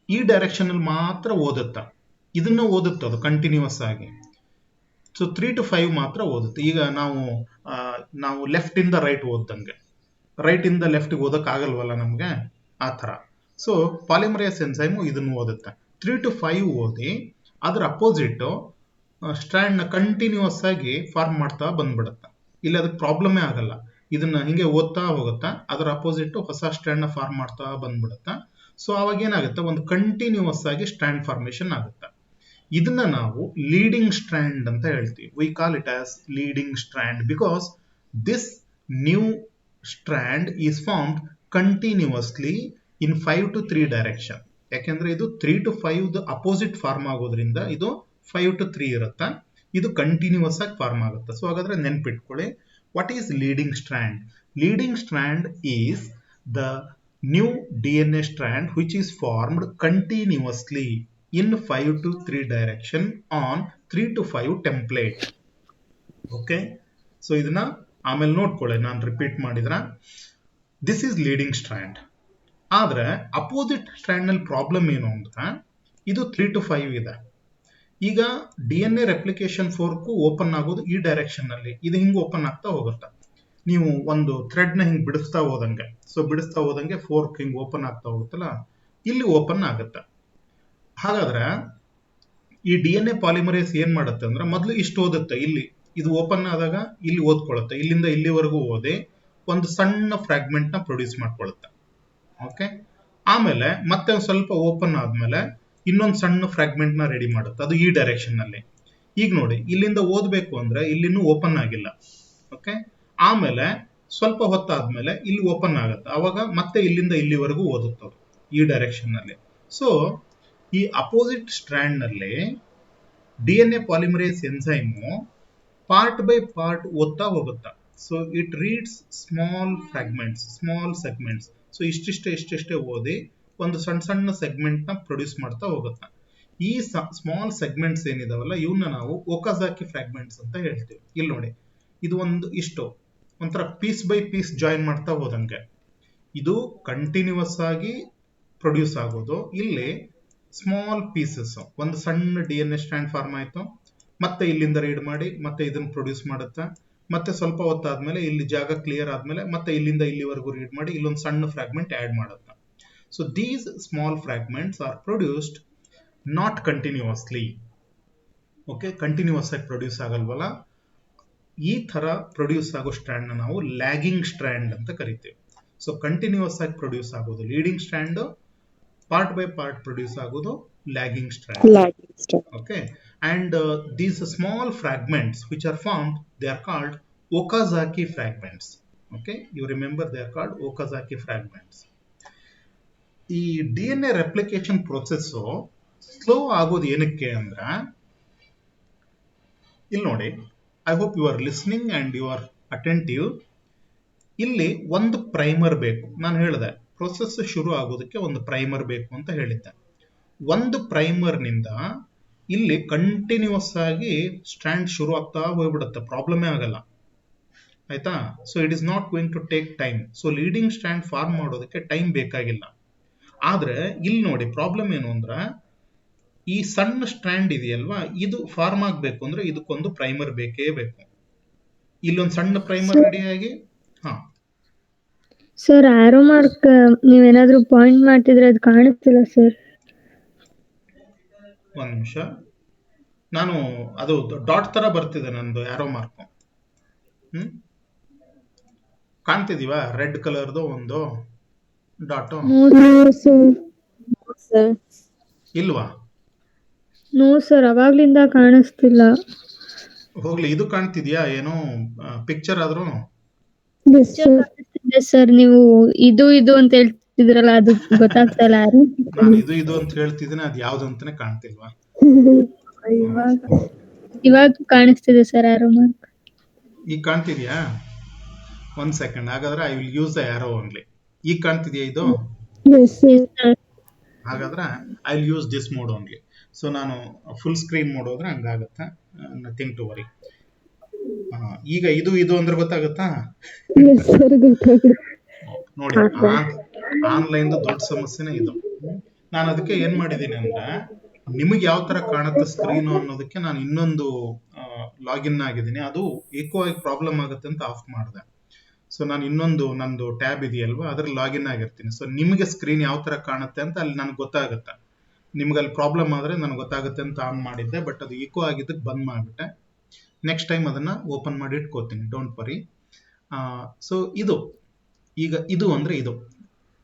ಈ ಡೈರೆಕ್ಷನ್ ಅಲ್ಲಿ ಮಾತ್ರ ಓದುತ್ತಾ, ಇದನ್ನ ಓದುತ್ತೆ ಅದು ಕಂಟಿನ್ಯೂಸ್ ಆಗಿ. ಸೊ 3 to 5 ಮಾತ್ರ ಓದುತ್ತೆ. ಈಗ ನಾವು ಲೆಫ್ಟ್ ಇಂದ ರೈಟ್ ಓದ್ದಂಗೆ, ರೈಟ್ ಇಂದ ಲೆಫ್ಟ್ ಓದಕ್ ಆಗಲ್ವಲ್ಲ ನಮ್ಗೆ, ಆ ಥರ. ಸೊ ಪಾಲಿಮರೇಸ್ ಎನ್ಸೈಮು ಇದನ್ನು ಓದುತ್ತೆ. 3 to 5 ಓದಿ ಅದರ ಅಪೋಸಿಟ್ ಸ್ಟ್ರ್ಯಾಂಡ್ ನ ಕಂಟಿನ್ಯೂಸ್ ಆಗಿ ಫಾರ್ಮ್ ಮಾಡ್ತಾ ಬಂದ್ಬಿಡುತ್ತೆ. ಇಲ್ಲಿ ಅದಕ್ಕೆ ಪ್ರಾಬ್ಲಮೇ ಆಗಲ್ಲ. ಇದನ್ನ ಹಿಂಗೆ ಓದ್ತಾ ಹೋಗುತ್ತಾ ಅದರ ಅಪೋಸಿಟ್ ಹೊಸ ಸ್ಟ್ರ್ಯಾಂಡ್ ನ ಫಾರ್ಮ್ ಮಾಡ್ತಾ ಬಂದ್ಬಿಡುತ್ತೆ. ಸೊ ಅವಾಗ ಏನಾಗುತ್ತೆ, ಒಂದು ಕಂಟಿನ್ಯೂಸ್ ಆಗಿ ಸ್ಟ್ರ್ಯಾಂಡ್ ಫಾರ್ಮೇಶನ್ ಆಗುತ್ತೆ. ಇದನ್ನ ನಾವು ಲೀಡಿಂಗ್ ಸ್ಟ್ರ್ಯಾಂಡ್ ಅಂತ ಹೇಳ್ತೀವಿ. We call it as leading strand because this new strand is formed continuously in 5 to 3 direction. ಯಾಕೆಂದ್ರೆ ಇದು 3 to 5 ಅಪೋಸಿಟ್ ಫಾರ್ಮ್ ಆಗೋದ್ರಿಂದ ಇದು 5 to 3 ಇರುತ್ತೆ. ಇದು ಕಂಟಿನ್ಯೂಸ್ ಆಗಿ ಫಾರ್ಮ್ ಆಗುತ್ತೆ. ಸೊ ಹಾಗಾದ್ರೆ ನೆನ್ಪಿಟ್ಕೊಳ್ಳಿ, what is leading strand? Leading strand is the new DNA strand which is formed continuously in 5 to 3 direction on 3 to 5 template. Okay, so ಇದನ್ನ ಆಮೇಲೆ ನೋಡ್ಕೊಳ್ಳಿ, ನಾನು ರಿಪೀಟ್ ಮಾಡಿದ್ರ ದಿಸ್ ಈಸ್ ಲೀಡಿಂಗ್ ಸ್ಟ್ರ್ಯಾಂಡ್. ಆದ್ರೆ ಅಪೋಸಿಟ್ ಸ್ಟ್ರ್ಯಾಂಡ್ ನಲ್ಲಿ problem ಏನು ಅಂದ್ರೆ ಇದು 3 to 5 ಇದೆ. ಈಗ DNA ರೆಪ್ಲಿಕೇಶನ್ ಫೋರ್ಕ್ ಓಪನ್ ಆಗೋದು ಈ ಡೈರೆಕ್ಷನ್ ನಲ್ಲಿ, ಇದು ಹಿಂಗ್ ಓಪನ್ ಆಗ್ತಾ ಹೋಗುತ್ತೆ. ನೀವು ಒಂದು ಥ್ರೆಡ್ ನ ಹಿಂಗ್ ಬಿಡಿಸ್ತಾ ಹೋದಂಗೆ, ಸೊ ಬಿಡಿಸ್ತಾ ಹೋದಂಗೆ ಫೋರ್ಕ್ ಹಿಂಗ್ ಓಪನ್ ಆಗ್ತಾ ಹೋಗುತ್ತಲ್ಲ, ಇಲ್ಲಿ ಓಪನ್ ಆಗುತ್ತೆ. ಹಾಗಾದ್ರೆ ಈ DNA ಪಾಲಿಮರೇಸ್ ಏನ್ ಮಾಡುತ್ತೆ ಅಂದ್ರೆ ಮೊದಲು ಇಷ್ಟು ಓದುತ್ತೆ, ಇಲ್ಲಿ ಇದು ಓಪನ್ ಆದಾಗ ಇಲ್ಲಿ ಓದ್ಕೊಳ್ಳುತ್ತೆ, ಇಲ್ಲಿಂದ ಇಲ್ಲಿವರೆಗೂ ಓದಿ ಒಂದು ಸಣ್ಣ ಫ್ರಾಗ್ಮೆಂಟ್ ನ ಪ್ರೊಡ್ಯೂಸ್ ಮಾಡ್ಕೊಳ್ಳುತ್ತೆ. ಓಕೆ, ಆಮೇಲೆ ಮತ್ತೆ ಒಂದು ಸ್ವಲ್ಪ ಓಪನ್ ಆದ್ಮೇಲೆ ಇನ್ನೊಂದು ಸಣ್ಣ ಫ್ರಾಗ್ಮೆಂಟ್ ನ ರೆಡಿ ಮಾಡುತ್ತೆ, ಅದು ಈ ಡೈರೆಕ್ಷನ್ ನಲ್ಲಿ. ಈಗ ನೋಡಿ, ಇಲ್ಲಿಂದ ಓದ್ಬೇಕು ಅಂದ್ರೆ ಇಲ್ಲಿನೂ ಓಪನ್ ಆಗಿಲ್ಲ. ಓಕೆ, ಆಮೇಲೆ ಸ್ವಲ್ಪ ಹೊತ್ತಾದ್ಮೇಲೆ ಇಲ್ಲಿ ಓಪನ್ ಆಗುತ್ತೆ, ಅವಾಗ ಮತ್ತೆ ಇಲ್ಲಿಂದ ಇಲ್ಲಿವರೆಗೂ ಓದುತ್ತದೆ ಈ ಡೈರೆಕ್ಷನ್ ನಲ್ಲಿ. ಸೊ ಈ ಅಪೋಸಿಟ್ ಸ್ಟ್ರ್ಯಾಂಡ್ ನಲ್ಲಿ DNA polymerase enzyme part by part ಓದ್ತಾ ಹೋಗುತ್ತಾ. So it reads small fragments, small segments. So ಇಷ್ಟಿಷ್ಟೇ ಓದಿ ಒಂದು ಸಣ್ಣ ಸಣ್ಣ ಸೆಗ್ಮೆಂಟ್ ನ ಪ್ರೊಡ್ಯೂಸ್ ಮಾಡ್ತಾ ಹೋಗುತ್ತೆ. ಈ ಸ್ಮಾಲ್ ಸೆಗ್ಮೆಂಟ್ಸ್ ಏನಿದಾವಲ್ಲ ಇವನ್ನ ನಾವು ಒಕಾಜಾಕಿ ಫ್ರಾಗ್ಮೆಂಟ್ಸ್ ಅಂತ ಹೇಳ್ತೀವಿ. ಇಲ್ಲಿ ನೋಡಿ, ಇದು ಇಷ್ಟು ಒಂಥರ ಪೀಸ್ ಬೈ ಪೀಸ್ ಜಾಯಿನ್ ಮಾಡ್ತಾ ಹೋದಂಗೆ ಇದು ಕಂಟಿನ್ಯೂಸ್ ಆಗಿ ಪ್ರೊಡ್ಯೂಸ್ ಆಗೋದು. ಇಲ್ಲಿ ಸ್ಮಾಲ್ ಪೀಸಸ್, ಒಂದು ಸಣ್ಣ DNA ಸ್ಟ್ರ್ಯಾಂಡ್ ಫಾರ್ಮ್ ಆಯ್ತು, ಮತ್ತೆ ಇಲ್ಲಿಂದ ರೀಡ್ ಮಾಡಿ ಮತ್ತೆ ಇದನ್ನ ಪ್ರೊಡ್ಯೂಸ್ ಮಾಡುತ್ತೆ. ಮತ್ತೆ ಸ್ವಲ್ಪ ಹೊತ್ತಾದ್ಮೇಲೆ ಇಲ್ಲಿ ಜಾಗ ಕ್ಲಿಯರ್ ಆದ್ಮೇಲೆ ಮತ್ತೆ ಇಲ್ಲಿಂದ ಇಲ್ಲಿವರೆಗೂ ರೀಡ್ ಮಾಡಿ ಇಲ್ಲೊಂದು ಸಣ್ಣ ಫ್ರಾಗ್ಮೆಂಟ್ ಆಡ್ ಮಾಡುತ್ತೆ. So these small fragments are produced not continuously. Okay, continuous ಆಗಿ ಪ್ರೊಡ್ಯೂಸ್ ಆಗಲ್ವಲ್ಲ, ಈ ತರ ಪ್ರೊಡ್ಯೂಸ್ ಆಗೋ ಸ್ಟ್ರ್ಯಾಂಡ್ ನ ನಾವು ಲ್ಯಾಗಿಂಗ್ ಸ್ಟ್ರ್ಯಾಂಡ್ ಅಂತ ಕರಿತೀವಿ. ಸೊ ಕಂಟಿನ್ಯೂಸ್ ಆಗಿ ಪ್ರೊಡ್ಯೂಸ್ ಆಗೋದು leading strand, part by part produce ಆಗೋದು lagging strand. Okay, and these small fragments which are formed, they are called Okazaki fragments. Okay, you remember they are called Okazaki fragments. ಈ DNA replication process slow ಆಗೋದು ಏನಕ್ಕೆ ಅಂದ್ರೆ, ಇಲ್ಲಿ ನೋಡಿ, I hope you are listening and you are attentive. ಇಲ್ಲಿ ಒಂದು primer ಬೇಕು. ನಾನು ಹೇಳಿದೆ ಪ್ರೊಸೆಸ್ ಶುರು ಆಗೋದಕ್ಕೆ ಒಂದು ಪ್ರೈಮರ್ ಬೇಕು ಅಂತ ಹೇಳಿದ್ದೆ. ಒಂದು ಪ್ರೈಮರ್ ನಿಂದ ಇಲ್ಲಿ ಕಂಟಿನ್ಯೂಸ್ ಆಗಿ ಸ್ಟ್ರ್ಯಾಂಡ್ ಶುರು ಆಗ್ತಾ ಹೋಗ್ಬಿಡುತ್ತೆ, ಪ್ರಾಬ್ಲಮೇ ಆಗಲ್ಲ. ಆಯ್ತಾ? So it is not going to take time. So leading strand form ಮಾಡೋದಕ್ಕೆ ಟೈಮ್ ಬೇಕಾಗಿಲ್ಲ. ಆದ್ರೆ ಇಲ್ಲಿ ನೋಡಿ, ಪ್ರಾಬ್ಲಮ್ ಏನು ಅಂದ್ರೆ ಈ ಸಣ್ಣ ಸ್ಟ್ರ್ಯಾಂಡ್ ಇದೆಯಲ್ವಾ, ಇದು ಫಾರ್ಮ್ ಆಗ್ಬೇಕು ಅಂದ್ರೆ ಇದಕ್ಕೊಂದು ಪ್ರೈಮರ್ ಬೇಕೇ ಬೇಕು. ಇಲ್ಲೊಂದು ಸಣ್ಣ ಪ್ರೈಮರ್ ರೆಡಿಯಾಗಿ, ಹಾ ಸರ್, ಆರೋ ಮಾರ್ಕ್ ನೀವೇನಾದ್ರೂ ಪಾಯಿಂಟ್ ಮಾಡ್ತಿದ್ರೆ ಅದು ಕಾಣಿಸ್ತಿಲ್ಲ ಸರ್. ಒಂದ್ ನಿಮಿಷ, ನಾನು ಅದು ಡಾಟ್ ತರ ಬರ್ತಿದೆ ನಂದು ಆರೋ ಮಾರ್ಕ್. ಹ್ಮ್ ಕಾಣ್ತಿದೀವಾ ರೆಡ್ ಕಲರ್ದು ಒಂದು ಡಾಟ್ ನೋ ಸರ್. ಸರ್ ಇಲ್ವಾ? ನೋ ಸರ್, ಅವಾಗ್ಲಿಂದ ಕಾಣಿಸ್ತಿಲ್ಲ. ಹೋಗ್ಲಿ, ಇದು ಕಾಣ್ತಿದ್ಯಾ ಏನೋ ಪಿಕ್ಚರ್ ಆದ್ರೂ? ಕಾಣಿಸ್ತಿದೆ ಸರ್, ನೀವು ಇದು ಅಂತ ಹೇಳ್ತಿದ್ರಲ್ಲ, ಅದು ಗೊತ್ತಾಗ್ತಾ ಇಲ್ಲ. ನಾನು ಇದು ಅಂತ ಹೇಳ್ತಿದ್ದೀನಿ, ಅದು ಯಾವ್ದು ಅಂತಾನೆ ಕಾಣ್ತಿಲ್ವಾ? ಇವಾಗ ಕಾಣಿಸ್ತಿದೆ ಸರ್ ಆರೋ ಮಾರ್ಕ್. ಈಗ ಕಾಣ್ತಿದ್ಯಾ? 1 ಸೆಕೆಂಡ್, ಹಾಗಾದ್ರೆ I will use the arrow only. ಈಗ ಕಾಣ್ತಿದ್ಯಾ ಇದು? ಹಾಗಾದ್ರೆ I will use this mode only. So ನಾನು ಫುಲ್ ಸ್ಕ್ರೀನ್ ಮೋಡ್ ಹೋದ್ರೆ ಹಂಗಾಗತ್ತೆ, ನಥಿಂಗ್ ಟು ವರಿ. ಈಗ ಇದು ಅಂದ್ರೆ ಗೊತ್ತಾಗುತ್ತಾ? ನೋಡಿ, ಆನ್ಲೈನ್ ದೊಡ್ಡ ಸಮಸ್ಯೆನೇ ಇದು. ನಾನು ಅದಕ್ಕೆ ಏನ್ ಮಾಡಿದ್ದೀನಿ ಅಂದ್ರೆ, ನಿಮಗೆ ಯಾವ ತರ ಕಾಣುತ್ತೆ ಸ್ಕ್ರೀನು ಅನ್ನೋದಕ್ಕೆ ನಾನು ಇನ್ನೊಂದು ಲಾಗಿನ್ ಆಗಿದ್ದೀನಿ. ಅದು ಏಕೋ ಆಗಿ ಪ್ರಾಬ್ಲಮ್ ಆಗುತ್ತೆ ಅಂತ ಆಫ್ ಮಾಡಿದೆ. ಸೊ ನಾನು ಇನ್ನೊಂದು ನಂದು ಟ್ಯಾಬ್ ಇದೆಯಲ್ವಾ, ಅದ್ರಲ್ಲಿ ಲಾಗಿನ್ ಆಗಿರ್ತೀನಿ. ಸೊ ನಿಮಗೆ ಸ್ಕ್ರೀನ್ ಯಾವ ತರ ಕಾಣುತ್ತೆ ಅಂತ ಅಲ್ಲಿ ನನಗೆ ಗೊತ್ತಾಗುತ್ತೆ. ನಿಮ್ಗೆ ಅಲ್ಲಿ ಪ್ರಾಬ್ಲಮ್ ಆದ್ರೆ ನನಗೆ ಗೊತ್ತಾಗುತ್ತೆ ಅಂತ ಆನ್ ಮಾಡಿದ್ದೆ, ಬಟ್ ಅದು ಈಕೋ ಆಗಿದ್ದಕ್ಕೆ ಬಂದ್ ಮಾಡಿಬಿಟ್ಟೆ. ನೆಕ್ಸ್ಟ್ ಟೈಮ್ ಅದನ್ನ ಓಪನ್ ಮಾಡಿ ಇಟ್ಕೋತೀನಿ, ಡೋಂಟ್ ವರಿ. ಸೊ ಈಗ ಇದು ಅಂದ್ರೆ ಇದು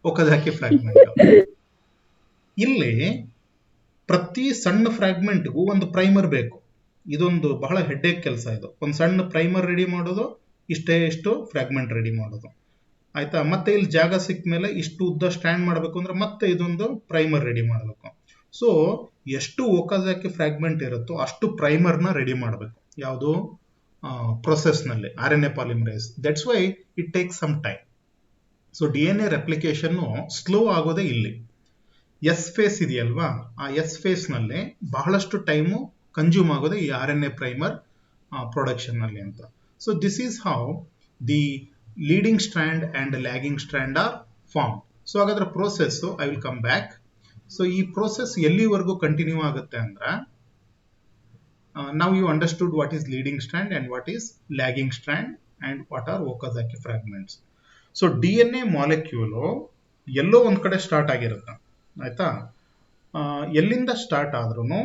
ಒಕಾಜಾಕಿ ಫ್ರಾಗ್ಮೆಂಟ್. ಇಲ್ಲಿ ಪ್ರತಿ ಸಣ್ಣ ಫ್ರಾಗ್ಮೆಂಟ್ಗೂ ಒಂದು ಪ್ರೈಮರ್ ಬೇಕು. ಇದೊಂದು ಬಹಳ ಹೆಡ್ಡೇಕ್ ಕೆಲಸ. ಇದು ಒಂದು ಸಣ್ಣ ಪ್ರೈಮರ್ ರೆಡಿ ಮಾಡೋದು, ಇಷ್ಟು ಫ್ರಾಗ್ಮೆಂಟ್ ರೆಡಿ ಮಾಡೋದು, ಆಯ್ತಾ? ಮತ್ತೆ ಇಲ್ಲಿ ಜಾಗ ಸಿಕ್ಕ ಮೇಲೆ ಇಷ್ಟು ಉದ್ದ ಸ್ಟ್ಯಾಂಡ್ ಮಾಡಬೇಕು ಅಂದ್ರೆ ಮತ್ತೆ ಇದೊಂದು ಪ್ರೈಮರ್ ರೆಡಿ ಮಾಡಬೇಕು. ಸೊ ಎಷ್ಟು ಒಕಾಜಾಕಿ ಫ್ರಾಗ್ಮೆಂಟ್ ಇರುತ್ತೋ ಅಷ್ಟು ಪ್ರೈಮರ್ನ ರೆಡಿ ಮಾಡಬೇಕು. ಯಾವುದು? ಪ್ರೊಸೆಸ್ನಲ್ಲಿ RNA polymerase. That's why it takes some time. So DNA replication slow ಆಗೋದೇ ಇಲ್ಲಿ. ಎಸ್ ಫೇಸ್ ಇದೆಯಲ್ವಾ, ಆ ಎಸ್ ಫೇಸ್ ನಲ್ಲಿ ಬಹಳಷ್ಟು ಟೈಮು ಕನ್ಸ್ಯೂಮ್ ಆಗೋದೇ ಈ RNA ಪ್ರೈಮರ್ ಪ್ರೊಡಕ್ಷನ್ ನಲ್ಲಿ ಅಂತ. So this is how the leading strand and lagging strand are form. So ಹಾಗಾದ್ರೆ process, I will come back. So ಈ ಪ್ರೋಸೆಸ್ ಎಲ್ಲಿವರೆಗೂ ಕಂಟಿನ್ಯೂ ಆಗುತ್ತೆ ಅಂದ್ರೆ, now you understood what is leading strand and what is lagging strand and what are Okazaki fragments. So DNA molecule ಎಲ್ಲೋ ಒಂದ್ ಕಡೆ start ಆಗಿರುತ್ತೆ, ಆಯ್ತಾ? ಎಲ್ಲಿಂದ ಸ್ಟಾರ್ಟ್ ಆದ್ರೂ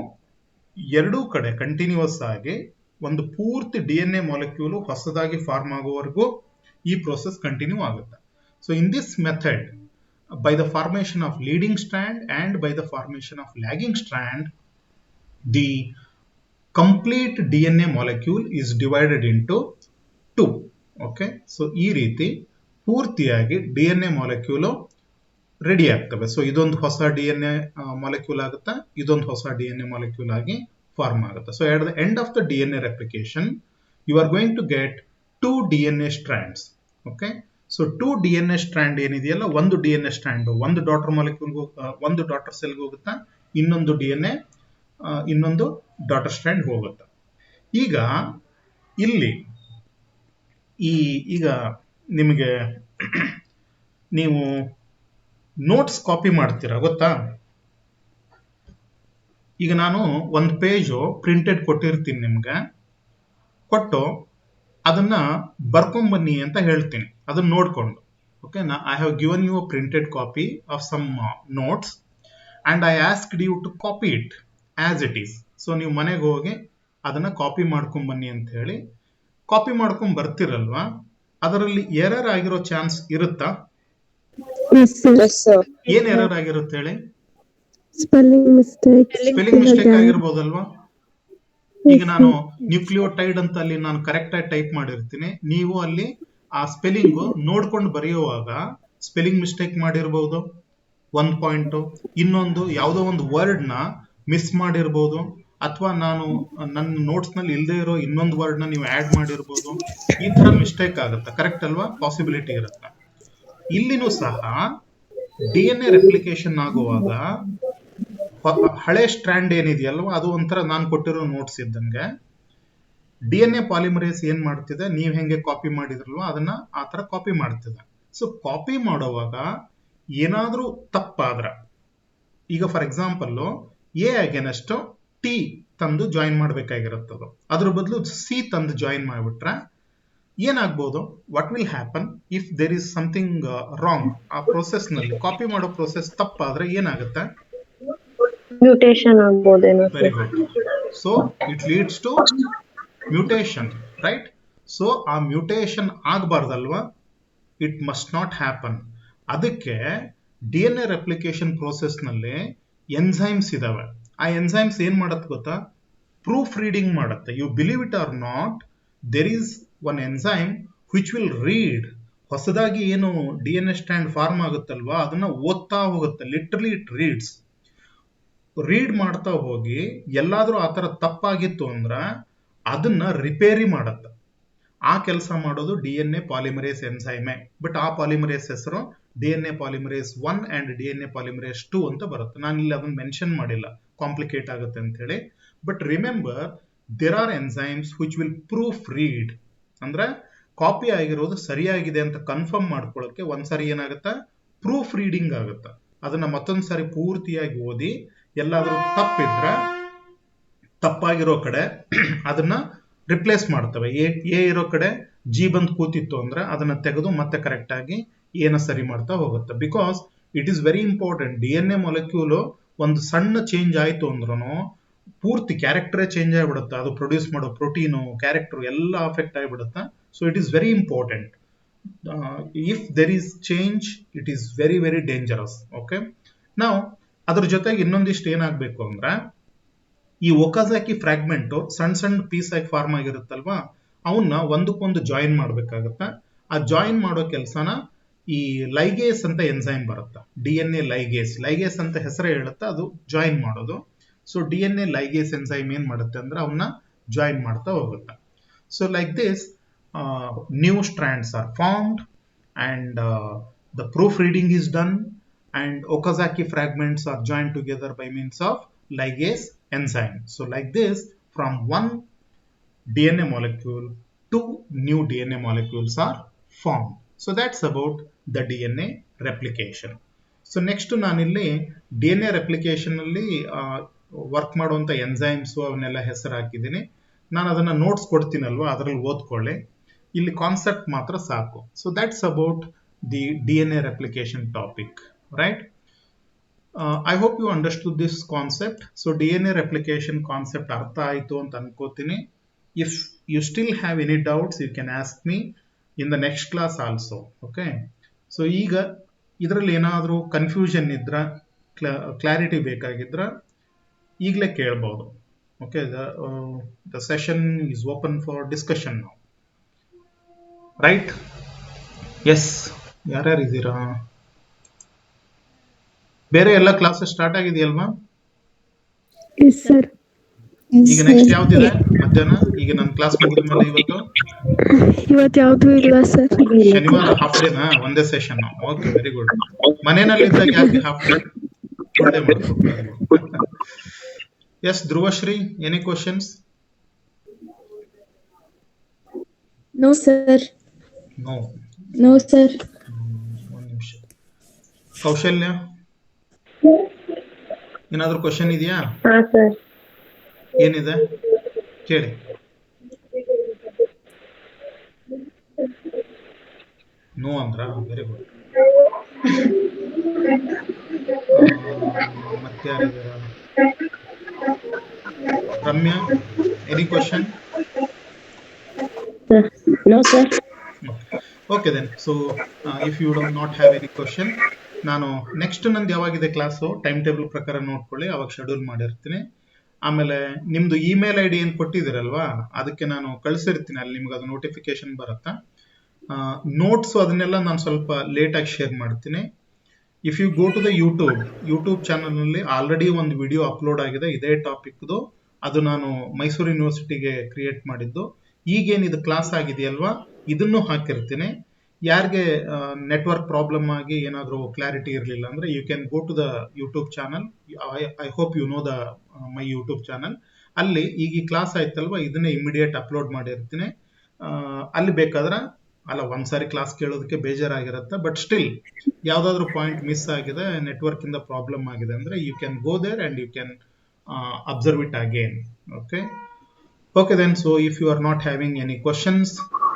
ಎರಡೂ ಕಡೆ ಕಂಟಿನ್ಯೂಸ್ ಆಗಿ ಒಂದು ಪೂರ್ತಿ DNA ಮಾಲಿಕ್ಯೂಲ್ ಹೊಸದಾಗಿ ಫಾರ್ಮ್ ಆಗೋವರೆಗೂ ಈ ಪ್ರೋಸೆಸ್ ಕಂಟಿನ್ಯೂ ಆಗುತ್ತೆ. So in this method, by the formation of leading strand and by the formation of lagging strand, the complete DNA molecule is divided into 2. Okay, so ಈ ರೀತಿ ಪೂರ್ತಿಯಾಗಿ DNA molecule ready ಆಗ್ತವೆ. So ಇದೊಂದು ಹೊಸ DNA molecule ಆಗುತ್ತೆ, ಇದೊಂದು ಹೊಸ DNA molecule ಆಗಿ ಫಾರ್ಮ್ ಆಗುತ್ತೆ. So at the end of the DNA replication, you are going to get 2 DNA strands. Okay, so 2 DNA strand ಏನಿದೆಯಲ್ಲ, ಒಂದು DNA ಸ್ಟ್ರಾಂಡ್ ಒಂದು ಡಾಟರ್ ಮಾಲಿಕ್ಯೂಲ್, ಒಂದು ಡಾಟರ್ ಸೆಲ್ಗೆ ಹೋಗುತ್ತಾ, ಇನ್ನೊಂದು DNA ಇನ್ನೊಂದು ಡಾಟರ್ ಸ್ಟ್ರಾಂಡ್ ಹೋಗುತ್ತೆ. ಈಗ ಇಲ್ಲಿ ಈಗ ನಿಮಗೆ ನೀವು ನೋಟ್ಸ್ ಕಾಪಿ ಮಾಡ್ತೀರಾ ಗೊತ್ತಾ? ಈಗ ನಾನು ಒಂದು ಪೇಜು ಪ್ರಿಂಟೆಡ್ ಕೊಟ್ಟಿರ್ತೀನಿ ನಿಮ್ಗೆ, ಕೊಟ್ಟು ಅದನ್ನ ಬರ್ಕೊಂಬನ್ನಿ ಅಂತ ಹೇಳ್ತೀನಿ, ಅದನ್ನ ನೋಡ್ಕೊಂಡು. Okay, I have given you a printed copy of some notes and I asked you to copy it as it is. So ನೀವು ಮನೆಗೆ ಹೋಗಿ ಅದನ್ನ ಕಾಪಿ ಮಾಡ್ಕೊಂಡ್ ಬನ್ನಿ ಅಂತ ಹೇಳಿ ಕಾಪಿ ಮಾಡ್ಕೊಂಡ್ ಬರ್ತಿರಲ್ವಾ, ಅದರಲ್ಲಿ ಎರರ್ ಆಗಿರೋ ಚಾನ್ಸ್ ಇರುತ್ತಾ? ಏನ್ ಎರರ್ ಆಗಿರುತ್ತೆ ಹೇಳಿ? ಸ್ಪೆಲ್ಲಿಂಗ್ ಮಿಸ್ಟೇಕ್ ಆಗಿರ್ಬೋದಲ್ವಾ? ಈಗ ನಾನು ನ್ಯೂಕ್ಲಿಯೋಟೈಡ್ ಅಂತ ಅಲ್ಲಿ ನಾನು ಕರೆಕ್ಟ್ ಆಗಿ ಟೈಪ್ ಮಾಡಿರ್ತೀನಿ, ನೀವು ಅಲ್ಲಿ ಆ ಸ್ಪೆಲ್ಲಿಂಗ್ ನೋಡ್ಕೊಂಡು ಬರೆಯುವಾಗ ಸ್ಪೆಲ್ಲಿಂಗ್ ಮಿಸ್ಟೇಕ್ ಮಾಡಿರ್ಬೋದು, ಒಂದ್ ಪಾಯಿಂಟ್, ಇನ್ನೊಂದು ಯಾವುದೋ ಒಂದು ವರ್ಡ್ ನ ಮಿಸ್ ಮಾಡಿರ್ಬೋದು, ಅಥವಾ ನಾನು ನನ್ನ ನೋಟ್ಸ್ ನಲ್ಲಿ ಇಲ್ಲದೆ ಇರೋ ಇನ್ನೊಂದು ವರ್ಡ್ ನ ನೀವು ಆಡ್ ಮಾಡಿರ್ಬೋದು. ಈ ತರ ಮಿಸ್ಟೇಕ್ ಆಗುತ್ತೆ, ಕರೆಕ್ಟ್ ಅಲ್ವಾ? ಪಾಸಿಬಿಲಿಟಿ ಇರುತ್ತೆ. ಇಲ್ಲಿನೂ ಸಹ DNA ರೆಪ್ಲಿಕೇಶನ್ ಆಗುವಾಗ ಹಳೆ ಸ್ಟ್ರಾಂಡ್ ಏನಿದೆಯಲ್ವಾ, ಅದು ಒಂಥರ ನಾನು ಕೊಟ್ಟಿರೋ ನೋಟ್ಸ್ ಇದ್ದಂಗೆ DNA ಪಾಲಿಮರೇಸ್ ಏನ್ ಮಾಡ್ತಿದೆ, ನೀವ್ ಹೆಂಗೆ ಕಾಪಿ ಮಾಡಿದ್ರಲ್ವಾ ಅದನ್ನ ಆ ತರ ಕಾಪಿ ಮಾಡ್ತಿದೆ. ಸೊ ಕಾಪಿ ಮಾಡುವಾಗ ಏನಾದ್ರೂ ತಪ್ಪಾದ್ರ, ಈಗ for example A against T ತಂದು ಜಾಯಿನ್ ಮಾಡ್ಬೇಕಾಗಿರುತ್ತದು, ಅದ್ರ ಬದಲು C ತಂದು ಜಾಯಿನ್ ಮಾಡ್ಬಿಟ್ರೆ ಏನಾಗ್ಬೋದು? What will happen if there is something wrong? ಆ ಪ್ರೋಸೆಸ್ ನಲ್ಲಿ ಕಾಪಿ ಮಾಡೋ ಪ್ರೋಸೆಸ್ ತಪ್ಪಾದ್ರೆ ಏನಾಗುತ್ತೆ? ಮ್ಯೂಟೇಶನ್ ಆಗ್ಬೋದೇನೋ. Very good. So it leads to mutation, right? So ಆ ಮ್ಯೂಟೇಷನ್ ಆಗಬಾರ್ದಲ್ವಾ, ಇಟ್ ಮಸ್ಟ್ ನಾಟ್ ಹ್ಯಾಪನ್. ಅದಕ್ಕೆ ಡಿ ಎನ್ ಎ ರೆಪ್ಲಿಕೇಶನ್ ಪ್ರೋಸೆಸ್ನಲ್ಲಿ ಎನ್ಸೈಮ್ಸ್ ಇದಾವೆ. ಆ ಎನ್ಸೈಮ್ಸ್ ಏನ್ ಮಾಡತ್ತೆ ಗೊತ್ತಾ, ಪ್ರೂಫ್ ರೀಡಿಂಗ್ ಮಾಡುತ್ತೆ. You believe it or not, there is one enzyme which will read. ಹೊಸದಾಗಿ ಏನು D N A strand form ಆಗುತ್ತಲ್ವಾ, ಅದನ್ನ ಓದ್ತಾ ಹೋಗುತ್ತೆ. Literally it reeds. ರೀಡ್ ಮಾಡ್ತಾ ಹೋಗಿ ಎಲ್ಲಾದ್ರೂ ಆ ಥರ ತಪ್ಪಾಗಿತ್ತು ಅಂದ್ರೆ ಅದನ್ನ ರಿಪೇರಿ ಮಾಡುತ್ತೆ. ಆ ಕೆಲಸ ಮಾಡೋದು ಡಿ ಎನ್ ಎ ಪಾಲಿಮರೇಸ್ ಎನ್ಸೈಮೆ. ಬಟ್ ಆ ಪಾಲಿಮರೇಸ್ ಹೆಸರು D N A polymerase 1 and D N A polymerase 2 ಅಂತ ಬರುತ್ತೆ. ನಾನು ಇಲ್ಲಿ ಅದನ್ನ ಮೆನ್ಷನ್ ಮಾಡಿಲ್ಲ, ಕಾಂಪ್ಲಿಕೇಟ್ ಆಗುತ್ತೆ ಅಂತ ಹೇಳಿ. But remember, there are enzymes which will proof read. ಅಂದ್ರೆ ಕಾಪಿ ಆಗಿರೋದು ಸರಿಯಾಗಿದೆ ಅಂತ ಕನ್ಫರ್ಮ್ ಮಾಡ್ಕೊಳ್ಳೋಕೆ ಒಂದ್ಸರಿ ಏನಾಗುತ್ತೆ, ಪ್ರೂಫ್ ರೀಡಿಂಗ್ ಆಗುತ್ತೆ. ಅದನ್ನ ಮತ್ತೊಂದ್ ಸಾರಿ ಪೂರ್ತಿಯಾಗಿ ಓದಿ ಎಲ್ಲಾದ್ರೂ ತಪ್ಪಿದ್ರೆ ತಪ್ಪಾಗಿರೋ ಕಡೆ ಅದನ್ನ ರಿಪ್ಲೇಸ್ ಮಾಡ್ತವೆ. ಎ ಇರೋ ಕಡೆ ಜಿ ಬಂದು ಕೂತಿತ್ತು ಅಂದ್ರೆ ಅದನ್ನ ತೆಗೆದು ಮತ್ತೆ ಕರೆಕ್ಟ್ ಆಗಿ ಏನ ಸರಿ ಮಾಡ್ತಾ ಹೋಗುತ್ತೆ. Because it is very important. D N A molecule ಒಂದು ಸಣ್ಣ ಚೇಂಜ್ ಆಯ್ತು ಅಂದ್ರೂ ಪೂರ್ತಿ ಕ್ಯಾರೆಕ್ಟರೇ ಚೇಂಜ್ ಆಗಿಬಿಡುತ್ತೆ. ಅದು ಪ್ರೊಡ್ಯೂಸ್ ಮಾಡೋ ಪ್ರೋಟೀನು, ಕ್ಯಾರೆಕ್ಟರ್ ಎಲ್ಲ ಅಫೆಕ್ಟ್ ಆಗಿಬಿಡುತ್ತೆ. So it is very important. If there is change, it is very very dangerous. Okay, ನಾವು ಅದ್ರ ಜೊತೆಗೆ ಇನ್ನೊಂದಿಷ್ಟು ಏನಾಗಬೇಕು ಅಂದ್ರೆ, ಈ ಒಕಾಜಾಕಿ ಫ್ರಾಗ್ಮೆಂಟ್ ಸಣ್ಣ ಸಣ್ಣ ಪೀಸ್ ಆಗಿ ಫಾರ್ಮ್ ಆಗಿರುತ್ತಲ್ವಾ, ಅವನ್ನ ಒಂದಕ್ಕೊಂದು ಜಾಯಿನ್ ಮಾಡ್ಬೇಕಾಗತ್ತೆ. ಆ ಜಾಯಿನ್ ಮಾಡೋ ಕೆಲಸನ ಈ ಲೈಗೇಸ್ ಅಂತ ಎನ್ಸೈಮ್ ಬರುತ್ತೆ. ಡಿ ಎನ್ ಎ ಲೈಗೇಸ್ ಅಂತ ಹೆಸರು ಹೇಳುತ್ತೆ, ಅದು ಜಾಯಿನ್ ಮಾಡೋದು. So D N A ligase enzyme ಏನ್ ಮಾಡುತ್ತೆ ಅಂದ್ರೆ ಅವನ್ನ ಜಾಯಿನ್ ಮಾಡ್ತಾ ಹೋಗುತ್ತೆ. So like this new strands are formed and the proof reading is done and Okazaki fragments are joined together by means of ligase enzyme. So like this, from one DNA molecule, two new DNA molecules are formed. So that's about the DNA replication. So next ನಾನಿಲ್ಲಿ DNA replication ಅಲ್ಲಿ work ಮಾಡುವಂತ enzymes ಅವನ್ನೆಲ್ಲ ಹೆಸರು ಹಾಕಿದ್ದೀನಿ. ನಾನು ಅದನ್ನ notes ಕೊಡ್ತೀನಲ್ವಾ, ಅದರಲ್ಲಿ ಓದ್ಕೊಳ್ಳಿ. ಇಲ್ಲಿ ಕಾನ್ಸೆಪ್ಟ್ ಮಾತ್ರ ಸಾಕು. So that's about the DNA replication topic. Right? I hope you understood this concept. So DNA replication concept artha aitu anta ankotini. If you still have any doubts, you can ask me in the next class also. Okay, so iga idralli enadru confusion idra clarity bekagidra ಈಗಲೇ ಕೇಳಬಹುದು. Okay, the session is open for discussion now. Right? Yes, ಯಾರ್ಯಾರು ಇದ್ದೀರಾ? ಬೇರೆ ಎಲ್ಲ classes start ಆಗಿದೆಯಲ್ವಾ? Sir ಈಗ next ಯಾವ್ದಿದೆ ಮಧ್ಯಾಹ್ನ? ಈಗ ನನ್ನ ಕ್ಲಾಸ್ ಮುಗಿದ್ಮೇಲೆ ಇವತ್ತು ಯಾವ್ದು ಇಲ್ಲ ಸರ್. ಶನಿವಾರ ಹಾಫ್ ಡೇನಾ? ಒಂದೇ ಸೆಷನ್. Okay, very good. ಮನೆಯಲ್ಲಿ ಇದ್ದಾಗ ಯಾಕೆ ಹಾಫ್ ಡೇ? ಫುಲ್ ಡೇ ಮಾಡ್ಬೇಕು. Yes Dhruvashree, any questions? No sir. No sir. ಒಂದು ನಿಮಿಷ. ಕೌಶಲ್ಯ, ಏನಾದ್ರೂ ಕ್ವಶನ್ ಇದೆಯಾ? ಏನಿದೆ ಕೇಳಿ. ನೋ ಅಂದ್ರ ವೆರಿ ಗುಡ್. ಮತ್ತೆ ಯಾರಿದಾರ? Ramya, any question? No sir. Okay then. So if you don't not have any question, ನಾನು ನೆಕ್ಸ್ಟ್ ನಂದು ಯಾವಾಗಿದೆ ಕ್ಲಾಸು ಟೈಮ್ ಟೇಬಲ್ ಪ್ರಕಾರ ನೋಡ್ಕೊಳ್ಳಿ, ಅವಾಗ ಶೆಡ್ಯೂಲ್ ಮಾಡಿರ್ತೀನಿ. ಆಮೇಲೆ ನಿಮ್ದು ಇಮೇಲ್ ಐ ಡಿ ಏನು ಕೊಟ್ಟಿದ್ದೀರಲ್ವಾ, ಅದಕ್ಕೆ ನಾನು ಕಳಿಸಿರ್ತೀನಿ. ಅಲ್ಲಿ ನಿಮ್ಗೆ ಅದು ನೋಟಿಫಿಕೇಶನ್ ಬರುತ್ತಾ. ನೋಟ್ಸು ಅದನ್ನೆಲ್ಲ ನಾನು ಸ್ವಲ್ಪ ಲೇಟಾಗಿ ಶೇರ್ ಮಾಡ್ತೀನಿ. If you go to the YouTube ಚಾನಲ್ನಲ್ಲಿ ಆಲ್ರೆಡಿ ಒಂದು ವಿಡಿಯೋ ಅಪ್ಲೋಡ್ ಆಗಿದೆ ಇದೇ ಟಾಪಿಕ್ದು. ಅದು ನಾನು ಮೈಸೂರು ಯೂನಿವರ್ಸಿಟಿಗೆ ಕ್ರಿಯೇಟ್ ಮಾಡಿದ್ದು. ಈಗೇನಿದು ಕ್ಲಾಸ್ ಆಗಿದೆಯಲ್ವಾ, ಇದನ್ನು ಹಾಕಿರ್ತೀನಿ. ಯಾರಿಗೆ ನೆಟ್ವರ್ಕ್ ಪ್ರಾಬ್ಲಮ್ ಆಗಿ ಏನಾದರೂ ಕ್ಲಾರಿಟಿ ಇರಲಿಲ್ಲ ಅಂದ್ರೆ you can go to the YouTube channel. I hope you know the my YouTube channel. ಅಲ್ಲಿ ಈಗ ಈ ಕ್ಲಾಸ್ ಆಯ್ತಲ್ವಾ, ಇದನ್ನೇ ಇಮಿಡಿಯೇಟ್ ಅಪ್ಲೋಡ್ ಮಾಡಿರ್ತೀನಿ. ಅಲ್ಲಿ ಬೇಕಾದ್ರೆ ಅಲ್ಲ, ಒಂದ್ಸಾರಿ ಕ್ಲಾಸ್ ಕೇಳೋದಕ್ಕೆ ಬೇಜಾರಾಗಿರುತ್ತೆ. ಬಟ್ ಸ್ಟಿಲ್ ಯಾವ್ದಾದ್ರು ಪಾಯಿಂಟ್ ಮಿಸ್ ಆಗಿದೆ, ನೆಟ್ವರ್ಕ್ ಇಂದ ಪ್ರಾಬ್ಲಮ್ ಆಗಿದೆ ಅಂದ್ರೆ you can go there and you can observe it again. Okay then, so if you are not having any questions,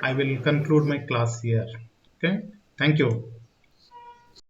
I will conclude my class here. Okay, thank you.